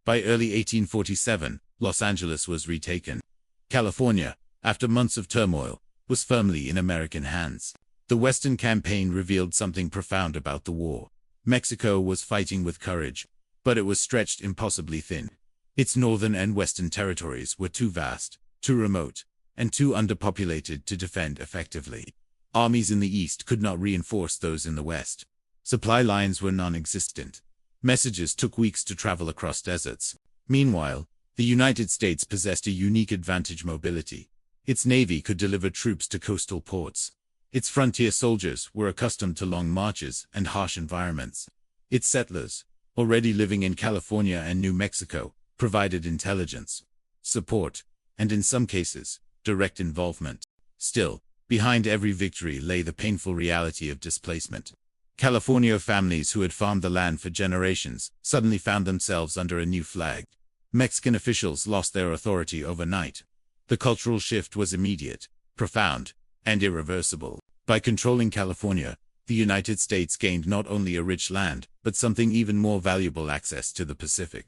By early 1847, Los Angeles was retaken. California, after months of turmoil, was firmly in American hands. The Western campaign revealed something profound about the war. Mexico was fighting with courage, but it was stretched impossibly thin. Its northern and western territories were too vast, too remote, and too underpopulated to defend effectively. Armies in the east could not reinforce those in the west. Supply lines were non-existent. Messages took weeks to travel across deserts. Meanwhile, the United States possessed a unique advantage: mobility. Its navy could deliver troops to coastal ports. Its frontier soldiers were accustomed to long marches and harsh environments. Its settlers, already living in California and New Mexico, provided intelligence, support, and in some cases, direct involvement. Still, behind every victory lay the painful reality of displacement. California families who had farmed the land for generations suddenly found themselves under a new flag. Mexican officials lost their authority overnight. The cultural shift was immediate, profound, and irreversible. By controlling California, the United States gained not only a rich land, but something even more valuable: access to the Pacific.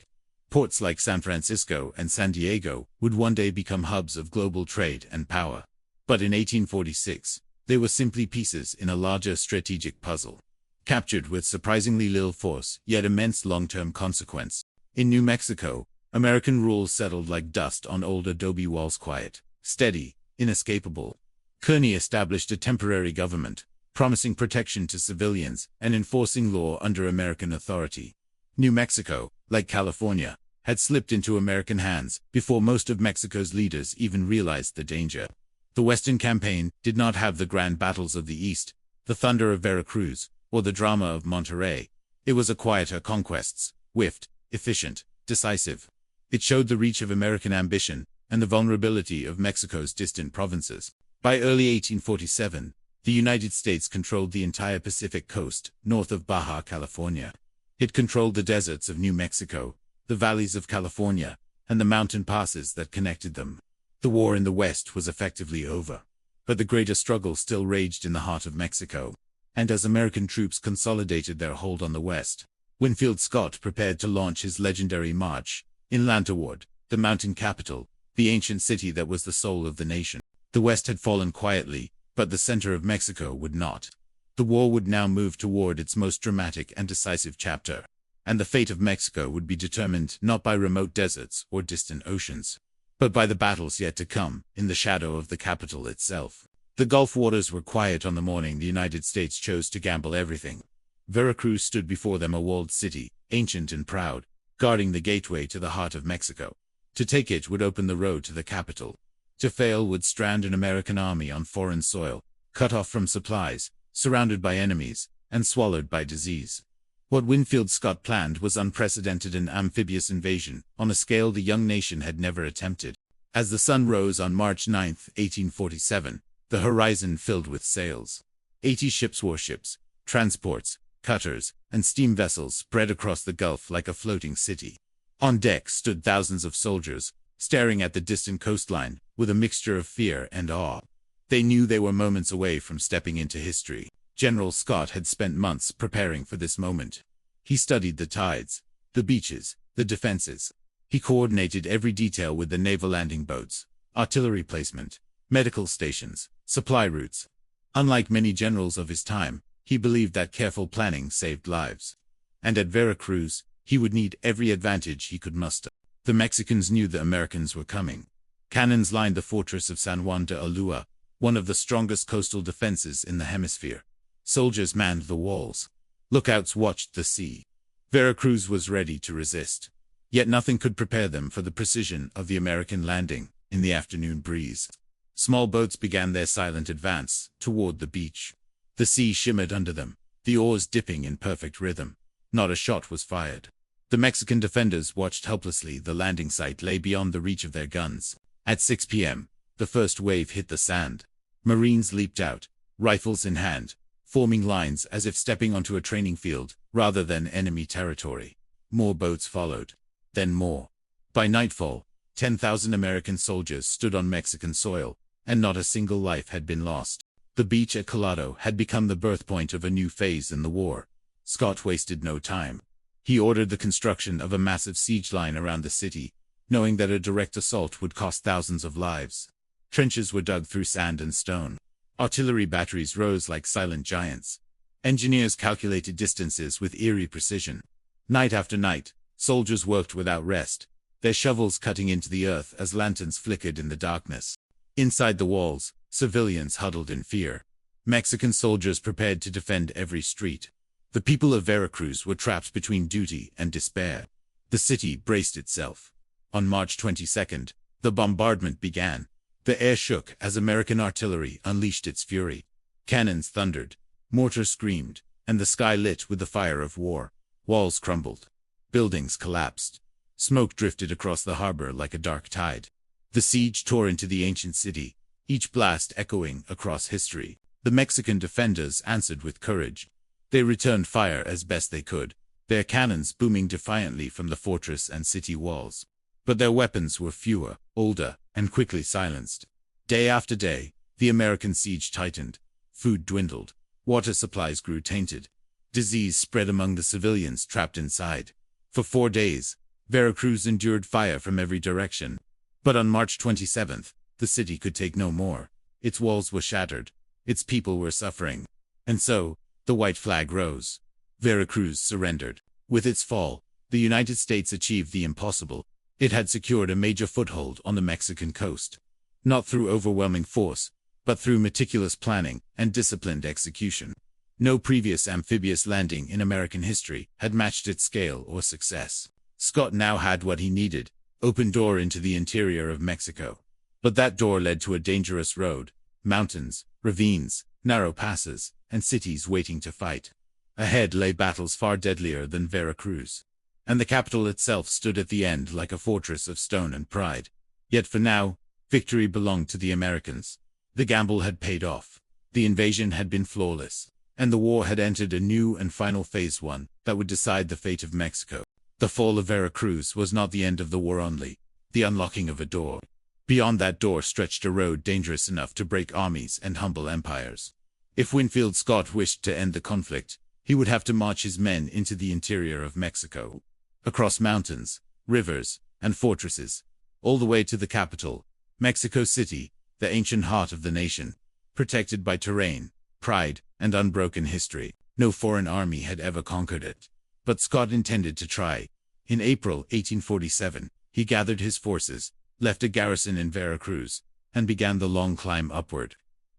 Ports like San Francisco and San Diego would one day become hubs of global trade and power. But in 1846, they were simply pieces in a larger strategic puzzle, captured with surprisingly little force, yet immense long-term consequence. In New Mexico, American rule settled like dust on old adobe walls: quiet, steady, inescapable. Kearny established a temporary government, promising protection to civilians and enforcing law under American authority. New Mexico, like California, had slipped into American hands before most of Mexico's leaders even realized the danger. The Western campaign did not have the grand battles of the East, the thunder of Veracruz, or the drama of Monterrey. It was a quieter conquest, swift, efficient, decisive. It showed the reach of American ambition and the vulnerability of Mexico's distant provinces. By early 1847, the United States controlled the entire Pacific coast, north of Baja California. It controlled the deserts of New Mexico, the valleys of California, and the mountain passes that connected them. The war in the West was effectively over. But the greater struggle still raged in the heart of Mexico. And as American troops consolidated their hold on the West, Winfield Scott prepared to launch his legendary march inland toward the mountain capital, the ancient city that was the soul of the nation. The West had fallen quietly, but the center of Mexico would not. The war would now move toward its most dramatic and decisive chapter, and the fate of Mexico would be determined not by remote deserts or distant oceans, but by the battles yet to come in the shadow of the capital itself. The Gulf waters were quiet on the morning the United States chose to gamble everything. Veracruz stood before them, a walled city, ancient and proud, guarding the gateway to the heart of Mexico. To take it would open the road to the capital. To fail would strand an American army on foreign soil, cut off from supplies, surrounded by enemies, and swallowed by disease. What Winfield Scott planned was unprecedented: an amphibious invasion, on a scale the young nation had never attempted. As the sun rose on March 9, 1847, the horizon filled with sails. 80 ships, warships, transports, cutters, and steam vessels spread across the Gulf like a floating city. On deck stood thousands of soldiers, staring at the distant coastline with a mixture of fear and awe. They knew they were moments away from stepping into history. General Scott had spent months preparing for this moment. He studied the tides, the beaches, the defenses. He coordinated every detail with the naval landing boats, artillery placement, medical stations, supply routes. Unlike many generals of his time, he believed that careful planning saved lives. And at Veracruz, he would need every advantage he could muster. The Mexicans knew the Americans were coming. Cannons lined the fortress of San Juan de Ulua, one of the strongest coastal defenses in the hemisphere. Soldiers manned the walls. Lookouts watched the sea. Veracruz was ready to resist. Yet nothing could prepare them for the precision of the American landing in the afternoon breeze. Small boats began their silent advance toward the beach. The sea shimmered under them, the oars dipping in perfect rhythm. Not a shot was fired. The Mexican defenders watched helplessly. The landing site lay beyond the reach of their guns. At 6 p.m., the first wave hit the sand. Marines leaped out, rifles in hand, forming lines as if stepping onto a training field rather than enemy territory. More boats followed. Then more. By nightfall, 10,000 American soldiers stood on Mexican soil, and not a single life had been lost. The beach at Colado had become the birthpoint of a new phase in the war. Scott wasted no time. He ordered the construction of a massive siege line around the city, knowing that a direct assault would cost thousands of lives. Trenches were dug through sand and stone. Artillery batteries rose like silent giants. Engineers calculated distances with eerie precision. Night after night, soldiers worked without rest, their shovels cutting into the earth as lanterns flickered in the darkness. Inside the walls, civilians huddled in fear. Mexican soldiers prepared to defend every street. The people of Veracruz were trapped between duty and despair. The city braced itself. On March 22nd, the bombardment began. The air shook as American artillery unleashed its fury. Cannons thundered, mortars screamed, and the sky lit with the fire of war. Walls crumbled. Buildings collapsed. Smoke drifted across the harbor like a dark tide. The siege tore into the ancient city, each blast echoing across history. The Mexican defenders answered with courage. They returned fire as best they could, their cannons booming defiantly from the fortress and city walls. But their weapons were fewer, older, and quickly silenced. Day after day, the American siege tightened. Food dwindled. Water supplies grew tainted. Disease spread among the civilians trapped inside. For 4 days, Veracruz endured fire from every direction. But on March 27th, the city could take no more. Its walls were shattered. Its people were suffering. And so, the white flag rose. Veracruz surrendered. With its fall, the United States achieved the impossible. It had secured a major foothold on the Mexican coast. Not through overwhelming force, but through meticulous planning and disciplined execution. No previous amphibious landing in American history had matched its scale or success. Scott now had what he needed, open door into the interior of Mexico. But that door led to a dangerous road, mountains, ravines, narrow passes, and cities waiting to fight. Ahead lay battles far deadlier than Veracruz. And the capital itself stood at the end like a fortress of stone and pride. Yet for now, victory belonged to the Americans. The gamble had paid off. The invasion had been flawless. And the war had entered a new and final phase, one that would decide the fate of Mexico. The fall of Veracruz was not the end of the war only, the unlocking of a door. Beyond that door stretched a road dangerous enough to break armies and humble empires. If Winfield Scott wished to end the conflict, he would have to march his men into the interior of Mexico. Across mountains, rivers, and fortresses, all the way to the capital, Mexico City, the ancient heart of the nation, protected by terrain, pride, and unbroken history. No foreign army had ever conquered it. But Scott intended to try. In April 1847, he gathered his forces, left a garrison in Veracruz, and began the long climb upward.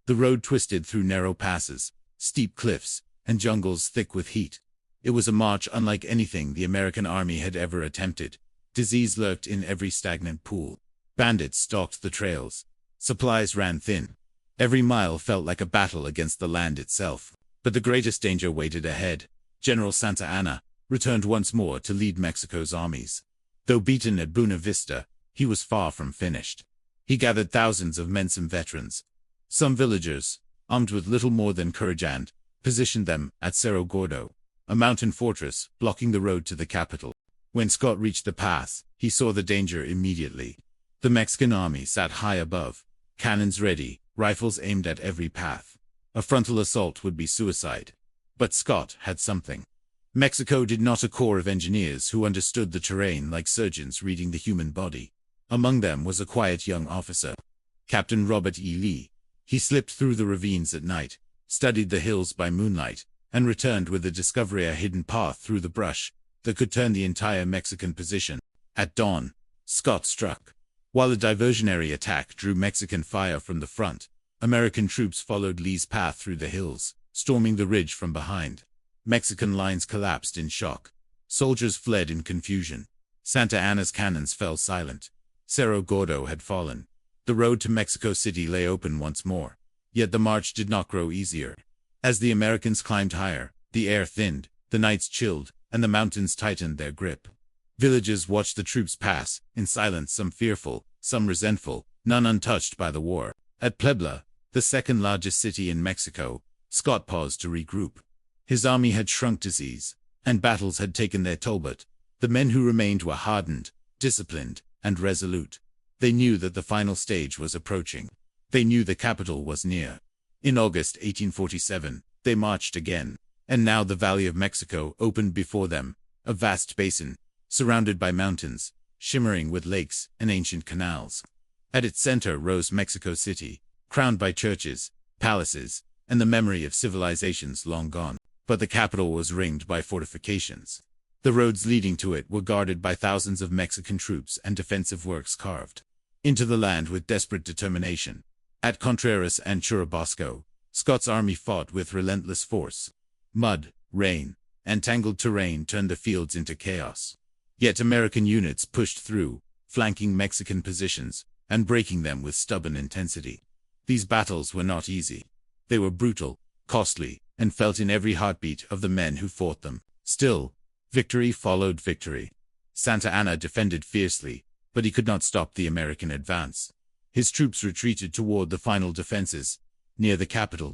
The road twisted through narrow passes, steep cliffs, and jungles thick with heat. It was a march unlike anything the American army had ever attempted. Disease lurked in every stagnant pool. Bandits stalked the trails. Supplies ran thin. Every mile felt like a battle against the land itself. But the greatest danger waited ahead. General Santa Anna returned once more to lead Mexico's armies. Though beaten at Buena Vista, he was far from finished. He gathered thousands of men, some veterans, some villagers, armed with little more than courage, and positioned them at Cerro Gordo, a mountain fortress blocking the road to the capital. When Scott reached the pass, he saw the danger immediately. The Mexican army sat high above, cannons ready, rifles aimed at every path. A frontal assault would be suicide. But Scott had something. Mexico did not a corps of engineers who understood the terrain like surgeons reading the human body. Among them was a quiet young officer, Captain Robert E. Lee. He slipped through the ravines at night, studied the hills by moonlight, and returned with the discovery of a hidden path through the brush that could turn the entire Mexican position. At dawn, Scott struck. While a diversionary attack drew Mexican fire from the front, American troops followed Lee's path through the hills, storming the ridge from behind. Mexican lines collapsed in shock. Soldiers fled in confusion. Santa Anna's cannons fell silent. Cerro Gordo had fallen. The road to Mexico City lay open once more. Yet the march did not grow easier. As the Americans climbed higher, The air thinned, the nights chilled, and the mountains tightened their grip. Villagers watched the troops pass, in silence, some fearful, some resentful, none untouched by the war. At Puebla, the second largest city in Mexico, Scott paused to regroup. His army had shrunk to size, and battles had taken their toll, but the men who remained were hardened, disciplined, and resolute. They knew that the final stage was approaching. They knew the capital was near. In August 1847, they marched again, and now the Valley of Mexico opened before them, a vast basin, surrounded by mountains, shimmering with lakes and ancient canals. At its center rose Mexico City, crowned by churches, palaces, and the memory of civilizations long gone. But the capital was ringed by fortifications. The roads leading to it were guarded by thousands of Mexican troops and defensive works carved into the land with desperate determination. At Contreras and Churubusco, Scott's army fought with relentless force. Mud, rain, and tangled terrain turned the fields into chaos. Yet American units pushed through, flanking Mexican positions and breaking them with stubborn intensity. These battles were not easy. They were brutal, costly, and felt in every heartbeat of the men who fought them. Still, victory followed victory. Santa Anna defended fiercely, but he could not stop the American advance. His troops retreated toward the final defenses, near the capital.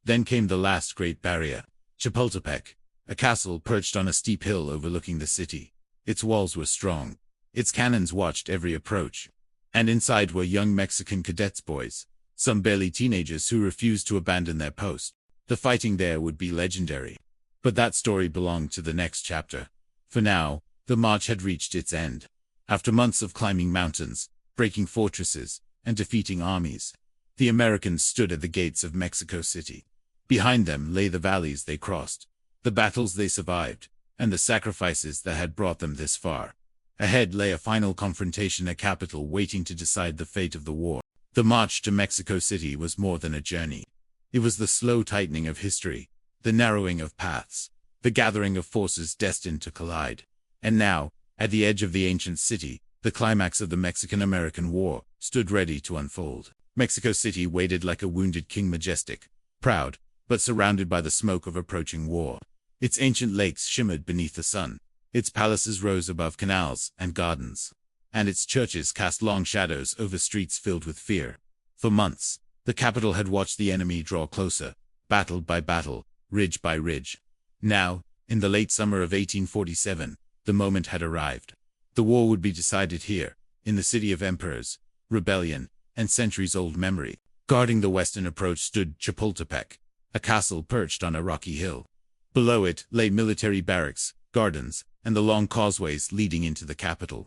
Then came the last great barrier, Chapultepec, a castle perched on a steep hill overlooking the city. Its walls were strong. Its cannons watched every approach. And inside were young Mexican cadets boys, some barely teenagers who refused to abandon their post. The fighting there would be legendary. But that story belonged to the next chapter. For now, the march had reached its end. After months of climbing mountains, breaking fortresses, and defeating armies, the Americans stood at the gates of Mexico City. Behind them lay the valleys they crossed, the battles they survived, and the sacrifices that had brought them this far. Ahead lay a final confrontation, a capital waiting to decide the fate of the war. The march to Mexico City was more than a journey. It was the slow tightening of history, the narrowing of paths, the gathering of forces destined to collide. And now, at the edge of the ancient city, the climax of the Mexican-American War stood ready to unfold. Mexico City waited like a wounded king, majestic, proud, but surrounded by the smoke of approaching war. Its ancient lakes shimmered beneath the sun. Its palaces rose above canals and gardens, and its churches cast long shadows over streets filled with fear. For months, the capital had watched the enemy draw closer, battle by battle, ridge by ridge. Now, in the late summer of 1847, the moment had arrived. The war would be decided here, in the city of emperors, rebellion, and centuries-old memory. Guarding the western approach stood Chapultepec, a castle perched on a rocky hill. Below it lay military barracks, gardens, and the long causeways leading into the capital.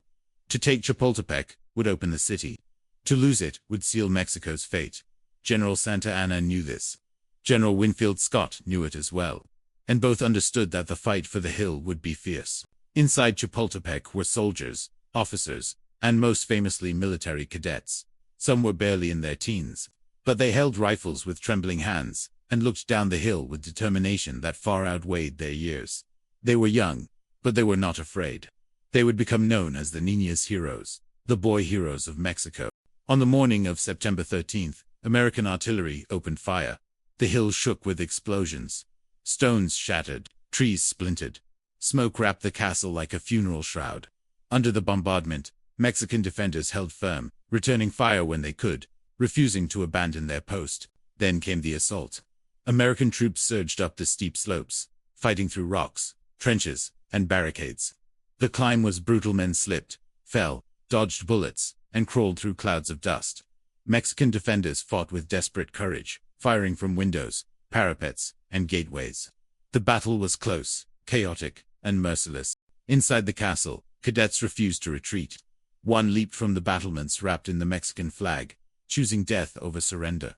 To take Chapultepec would open the city. To lose it would seal Mexico's fate. General Santa Anna knew this. General Winfield Scott knew it as well. And both understood that the fight for the hill would be fierce. Inside Chapultepec were soldiers, officers, and most famously military cadets. Some were barely in their teens, but they held rifles with trembling hands and looked down the hill with determination that far outweighed their years. They were young, but they were not afraid. They would become known as the Niñas heroes, the boy heroes of Mexico. On the morning of September 13th, American artillery opened fire. The hill shook with explosions. Stones shattered, trees splintered. Smoke wrapped the castle like a funeral shroud. Under the bombardment, Mexican defenders held firm, returning fire when they could, refusing to abandon their post. Then came the assault. American troops surged up the steep slopes, fighting through rocks, trenches, and barricades. The climb was brutal. Men slipped, fell, dodged bullets, and crawled through clouds of dust. Mexican defenders fought with desperate courage, firing from windows, parapets, and gateways. The battle was close, chaotic, and merciless. Inside the castle, cadets refused to retreat. One leaped from the battlements wrapped in the Mexican flag, choosing death over surrender.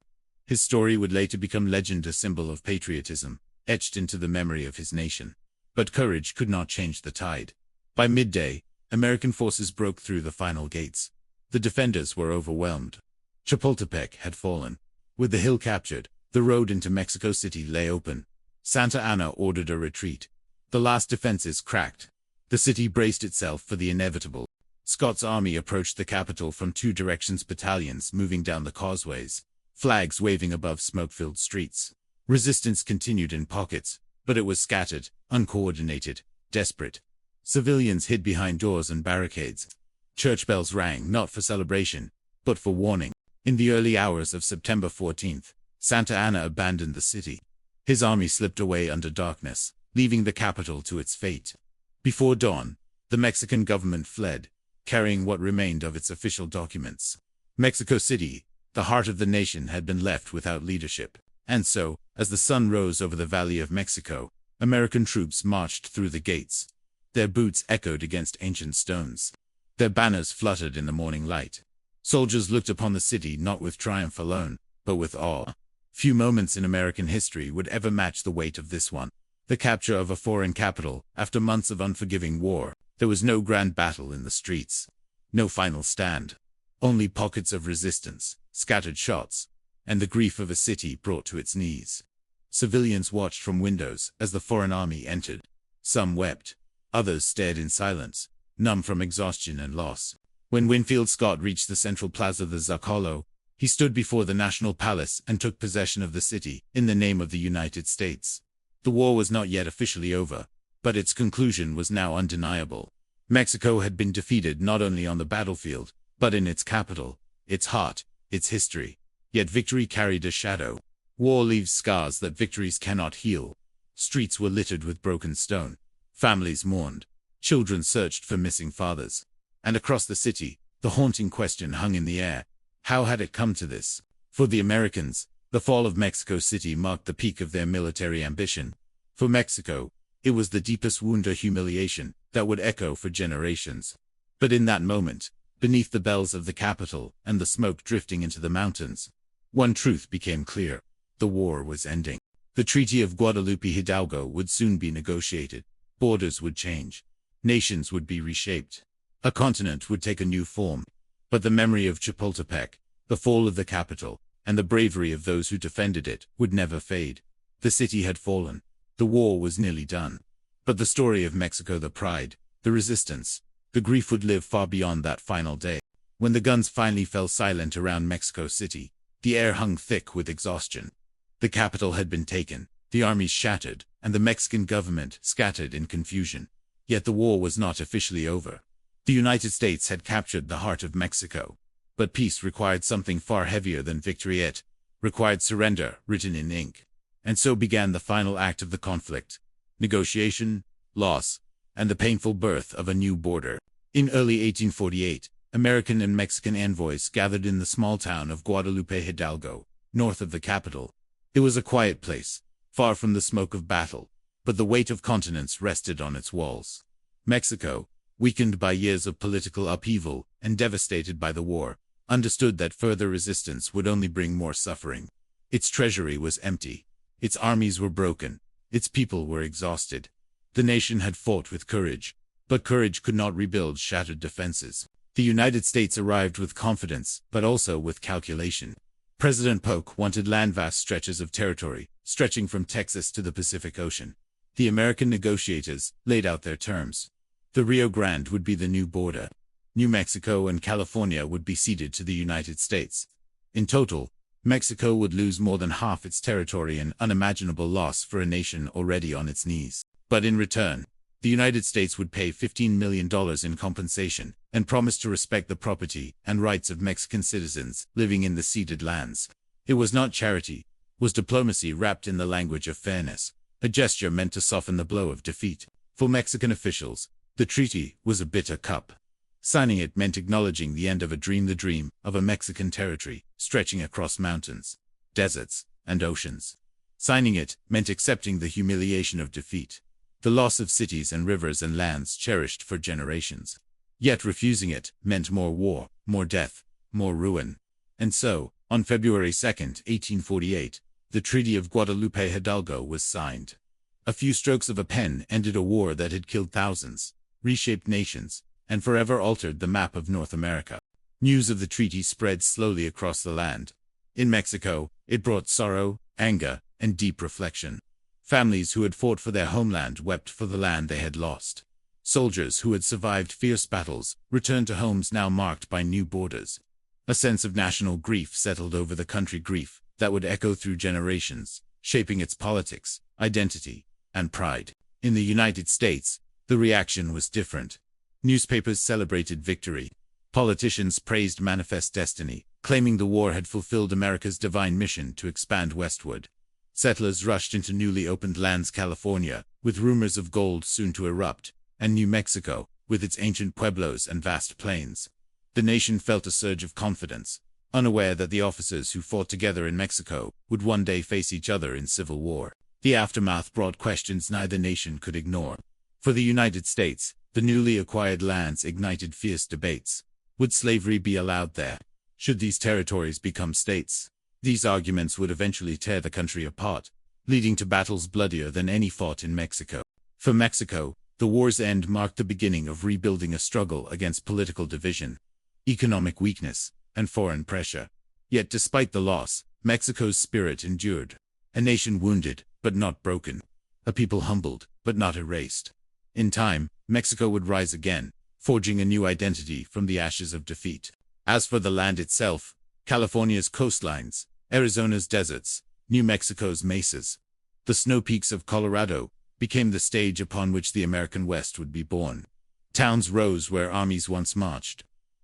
His story would later become legend, a symbol of patriotism, etched into the memory of his nation. But courage could not change the tide. By midday, American forces broke through the final gates. The defenders were overwhelmed. Chapultepec had fallen. With the hill captured, the road into Mexico City lay open. Santa Anna ordered a retreat. The last defenses cracked. The city braced itself for the inevitable. Scott's army approached the capital from two directions, battalions moving down the causeways, flags waving above smoke-filled streets. Resistance continued in pockets, but it was scattered, uncoordinated, desperate. Civilians hid behind doors and barricades. Church bells rang not for celebration, but for warning. In the early hours of September 14th, Santa Anna abandoned the city. His army slipped away under darkness, leaving the capital to its fate. Before dawn, the Mexican government fled, carrying what remained of its official documents. Mexico City, the heart of the nation, had been left without leadership. And so, as the sun rose over the Valley of Mexico, American troops marched through the gates. Their boots echoed against ancient stones. Their banners fluttered in the morning light. Soldiers looked upon the city not with triumph alone, but with awe. Few moments in American history would ever match the weight of this one. The capture of a foreign capital, after months of unforgiving war. There was no grand battle in the streets. No final stand. Only pockets of resistance, scattered shots, and the grief of a city brought to its knees. Civilians watched from windows as the foreign army entered. Some wept. Others stared in silence, numb from exhaustion and loss. When Winfield Scott reached the central plaza of the Zocalo, he stood before the National Palace and took possession of the city in the name of the United States. The war was not yet officially over, but its conclusion was now undeniable. Mexico had been defeated not only on the battlefield, but in its capital, its heart, its history. Yet victory carried a shadow. War leaves scars that victories cannot heal. Streets were littered with broken stone. Families mourned. Children searched for missing fathers. And across the city, the haunting question hung in the air. How had it come to this? For the Americans, the fall of Mexico City marked the peak of their military ambition. For Mexico, it was the deepest wound or humiliation that would echo for generations. But in that moment, beneath the bells of the capital and the smoke drifting into the mountains, one truth became clear. The war was ending. The Treaty of Guadalupe Hidalgo would soon be negotiated. Borders would change. Nations would be reshaped. A continent would take a new form. But the memory of Chapultepec, the fall of the capital, and the bravery of those who defended it would never fade. The city had fallen. The war was nearly done. But the story of Mexico, the pride, the resistance, the grief would live far beyond that final day. When the guns finally fell silent around Mexico City, the air hung thick with exhaustion. The capital had been taken, the armies shattered, and the Mexican government scattered in confusion. Yet the war was not officially over. The United States had captured the heart of Mexico. But peace required something far heavier than victory. It required surrender written in ink. And so began the final act of the conflict. Negotiation, loss, and the painful birth of a new border. In early 1848, American and Mexican envoys gathered in the small town of Guadalupe Hidalgo, north of the capital. It was a quiet place, far from the smoke of battle, but the weight of continents rested on its walls. Mexico, weakened by years of political upheaval and devastated by the war, understood that further resistance would only bring more suffering. Its treasury was empty. Its armies were broken. Its people were exhausted. The nation had fought with courage, but courage could not rebuild shattered defenses. The United States arrived with confidence, but also with calculation. President Polk wanted vast stretches of territory, stretching from Texas to the Pacific Ocean. The American negotiators laid out their terms. The Rio Grande would be the new border. New Mexico and California would be ceded to the United States. In total, Mexico would lose more than half its territory, an unimaginable loss for a nation already on its knees. But in return, the United States would pay $15 million in compensation and promise to respect the property and rights of Mexican citizens living in the ceded lands. It was not charity, it was diplomacy wrapped in the language of fairness, a gesture meant to soften the blow of defeat. For Mexican officials, the treaty was a bitter cup. Signing it meant acknowledging the end of a dream, the dream of a Mexican territory stretching across mountains, deserts, and oceans. Signing it meant accepting the humiliation of defeat, the loss of cities and rivers and lands cherished for generations. Yet refusing it meant more war, more death, more ruin. And so, on February 2, 1848, the Treaty of Guadalupe Hidalgo was signed. A few strokes of a pen ended a war that had killed thousands, reshaped nations, and forever altered the map of North America. News of the treaty spread slowly across the land. In Mexico, it brought sorrow, anger, and deep reflection. Families who had fought for their homeland wept for the land they had lost. Soldiers who had survived fierce battles returned to homes now marked by new borders. A sense of national grief settled over the country, grief that would echo through generations, shaping its politics, identity, and pride. In the United States, the reaction was different. Newspapers celebrated victory. Politicians praised Manifest Destiny, claiming the war had fulfilled America's divine mission to expand westward. Settlers rushed into newly opened lands: California, with rumors of gold soon to erupt, and New Mexico, with its ancient pueblos and vast plains. The nation felt a surge of confidence, unaware that the officers who fought together in Mexico would one day face each other in civil war. The aftermath brought questions neither nation could ignore. For the United States, the newly acquired lands ignited fierce debates. Would slavery be allowed there? Should these territories become states? These arguments would eventually tear the country apart, leading to battles bloodier than any fought in Mexico. For Mexico, the war's end marked the beginning of rebuilding a struggle against political division, economic weakness, and foreign pressure. Yet despite the loss, Mexico's spirit endured. A nation wounded, but not broken. A people humbled, but not erased. In time, Mexico would rise again, forging a new identity from the ashes of defeat. As for the land itself, California's coastlines, Arizona's deserts, New Mexico's mesas, the snow peaks of Colorado, became the stage upon which the American West would be born. Towns rose where armies once marched.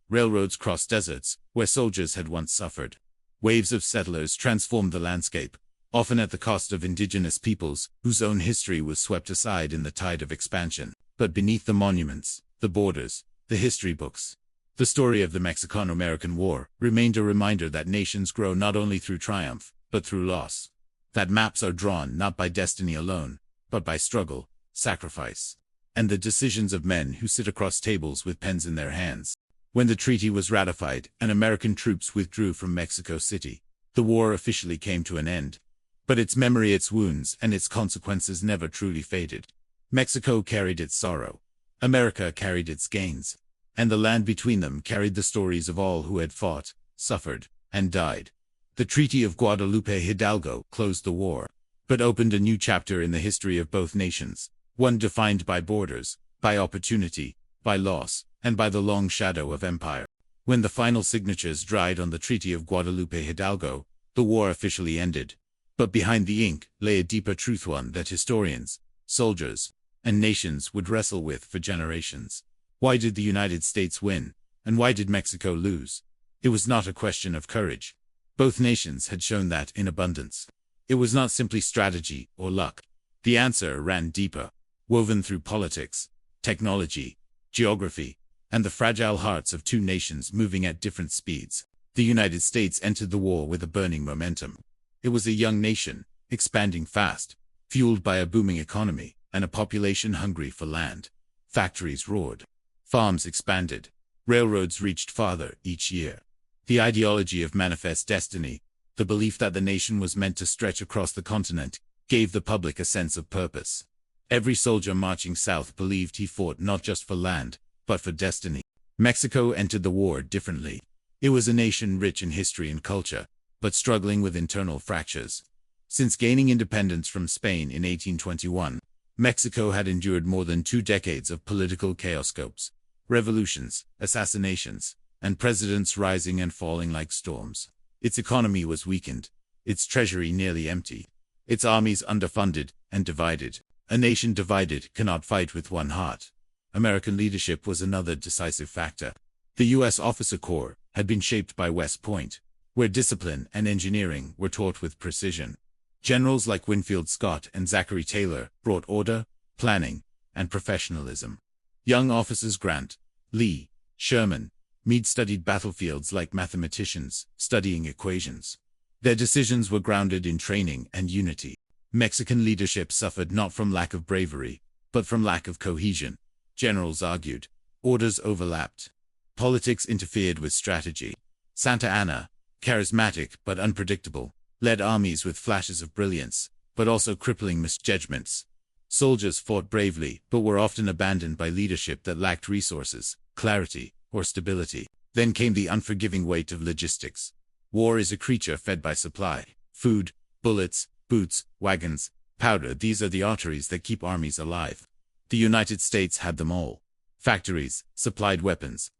Railroads crossed deserts, where soldiers had once suffered. Waves of settlers transformed the landscape, often at the cost of indigenous peoples, whose own history was swept aside in the tide of expansion. But beneath the monuments, the borders, the history books, the story of the Mexican-American War remained a reminder that nations grow not only through triumph, but through loss. That maps are drawn not by destiny alone, but by struggle, sacrifice, and the decisions of men who sit across tables with pens in their hands. When the treaty was ratified and American troops withdrew from Mexico City, the war officially came to an end. But its memory, its wounds, and its consequences never truly faded. Mexico carried its sorrow. America carried its gains. And the land between them carried the stories of all who had fought, suffered, and died. The Treaty of Guadalupe Hidalgo closed the war, but opened a new chapter in the history of both nations, one defined by borders, by opportunity, by loss, and by the long shadow of empire. When the final signatures dried on the Treaty of Guadalupe Hidalgo, the war officially ended. But behind the ink lay a deeper truth, one that historians, soldiers, and nations would wrestle with for generations. Why did the United States win, and why did Mexico lose? It was not a question of courage. Both nations had shown that in abundance. It was not simply strategy or luck. The answer ran deeper, woven through politics, technology, geography, and the fragile hearts of two nations moving at different speeds. The United States entered the war with a burning momentum. It was a young nation, expanding fast, fueled by a booming economy and a population hungry for land. Factories roared. Farms expanded. Railroads reached farther each year. The ideology of Manifest Destiny, the belief that the nation was meant to stretch across the continent, gave the public a sense of purpose. Every soldier marching south believed he fought not just for land, but for destiny. Mexico entered the war differently. It was a nation rich in history and culture, but struggling with internal fractures. Since gaining independence from Spain in 1821, Mexico had endured more than 2 decades of political chaoscopes, revolutions, assassinations, and presidents rising and falling like storms. Its economy was weakened, its treasury nearly empty, its armies underfunded and divided. A nation divided cannot fight with one heart. American leadership was another decisive factor. The U.S. Officer Corps had been shaped by West Point, where discipline and engineering were taught with precision. Generals like Winfield Scott and Zachary Taylor brought order, planning, and professionalism. Young officers Grant, Lee, Sherman, Meade studied battlefields like mathematicians, studying equations. Their decisions were grounded in training and unity. Mexican leadership suffered not from lack of bravery, but from lack of cohesion. Generals argued. Orders overlapped. Politics interfered with strategy. Santa Anna, charismatic but unpredictable, led armies with flashes of brilliance, but also crippling misjudgments. Soldiers fought bravely, but were often abandoned by leadership that lacked resources, clarity, or stability. Then came the unforgiving weight of logistics. War is a creature fed by supply. Food, bullets, boots, wagons, powder, these are the arteries that keep armies alive. The United States had them all. Factories supplied weapons.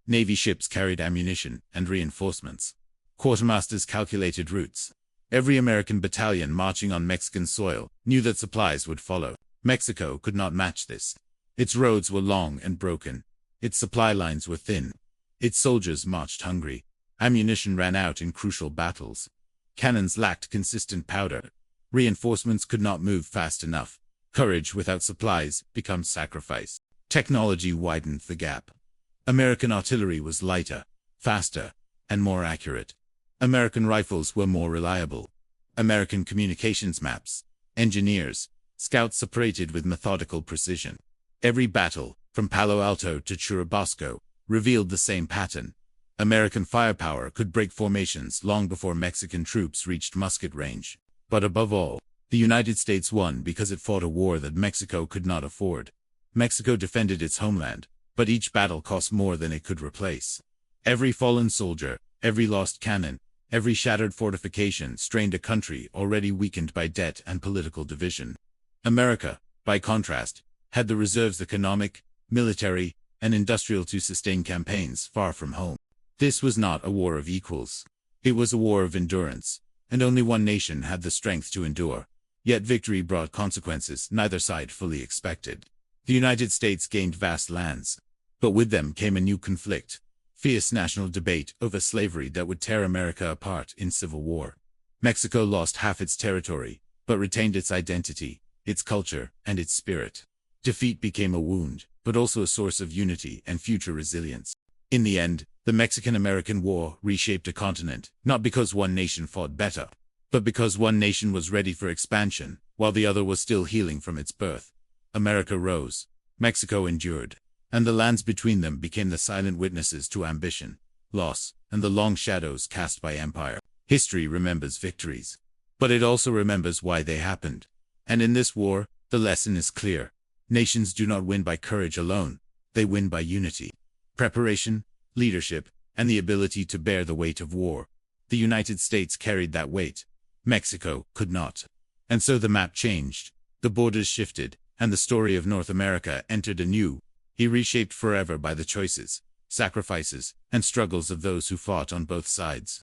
Navy ships carried ammunition and reinforcements. Quartermasters calculated routes. Every American battalion marching on Mexican soil knew that supplies would follow. Mexico could not match this. Its roads were long and broken. Its supply lines were thin. Its soldiers marched hungry. Ammunition ran out in crucial battles. Cannons lacked consistent powder. Reinforcements could not move fast enough. Courage without supplies becomes sacrifice. Technology widened the gap. American artillery was lighter, faster, and more accurate. American rifles were more reliable. American communications maps, engineers, scouts operated with methodical precision. Every battle, from Palo Alto to Churubusco, revealed the same pattern. American firepower could break formations long before Mexican troops reached musket range. But above all, the United States won because it fought a war that Mexico could not afford. Mexico defended its homeland, but each battle cost more than it could replace. Every fallen soldier, every lost cannon, every shattered fortification strained a country already weakened by debt and political division. America, by contrast, had the reserves economic, military, and industrial to sustain campaigns far from home. This was not a war of equals. It was a war of endurance, and only one nation had the strength to endure. Yet victory brought consequences neither side fully expected. The United States gained vast lands, but with them came a new conflict, fierce national debate over slavery that would tear America apart in civil war. Mexico lost half its territory, but retained its identity, its culture, and its spirit. Defeat became a wound, but also a source of unity and future resilience. In the end, the Mexican-American War reshaped a continent, not because one nation fought better, but because one nation was ready for expansion, while the other was still healing from its birth. America rose, Mexico endured, and the lands between them became the silent witnesses to ambition, loss, and the long shadows cast by empire. History remembers victories, but it also remembers why they happened. And in this war, the lesson is clear. Nations do not win by courage alone, they win by unity, preparation, leadership, and the ability to bear the weight of war. The United States carried that weight. Mexico could not. And so the map changed, the borders shifted, and the story of North America entered anew, reshaped forever by the choices, sacrifices, and struggles of those who fought on both sides.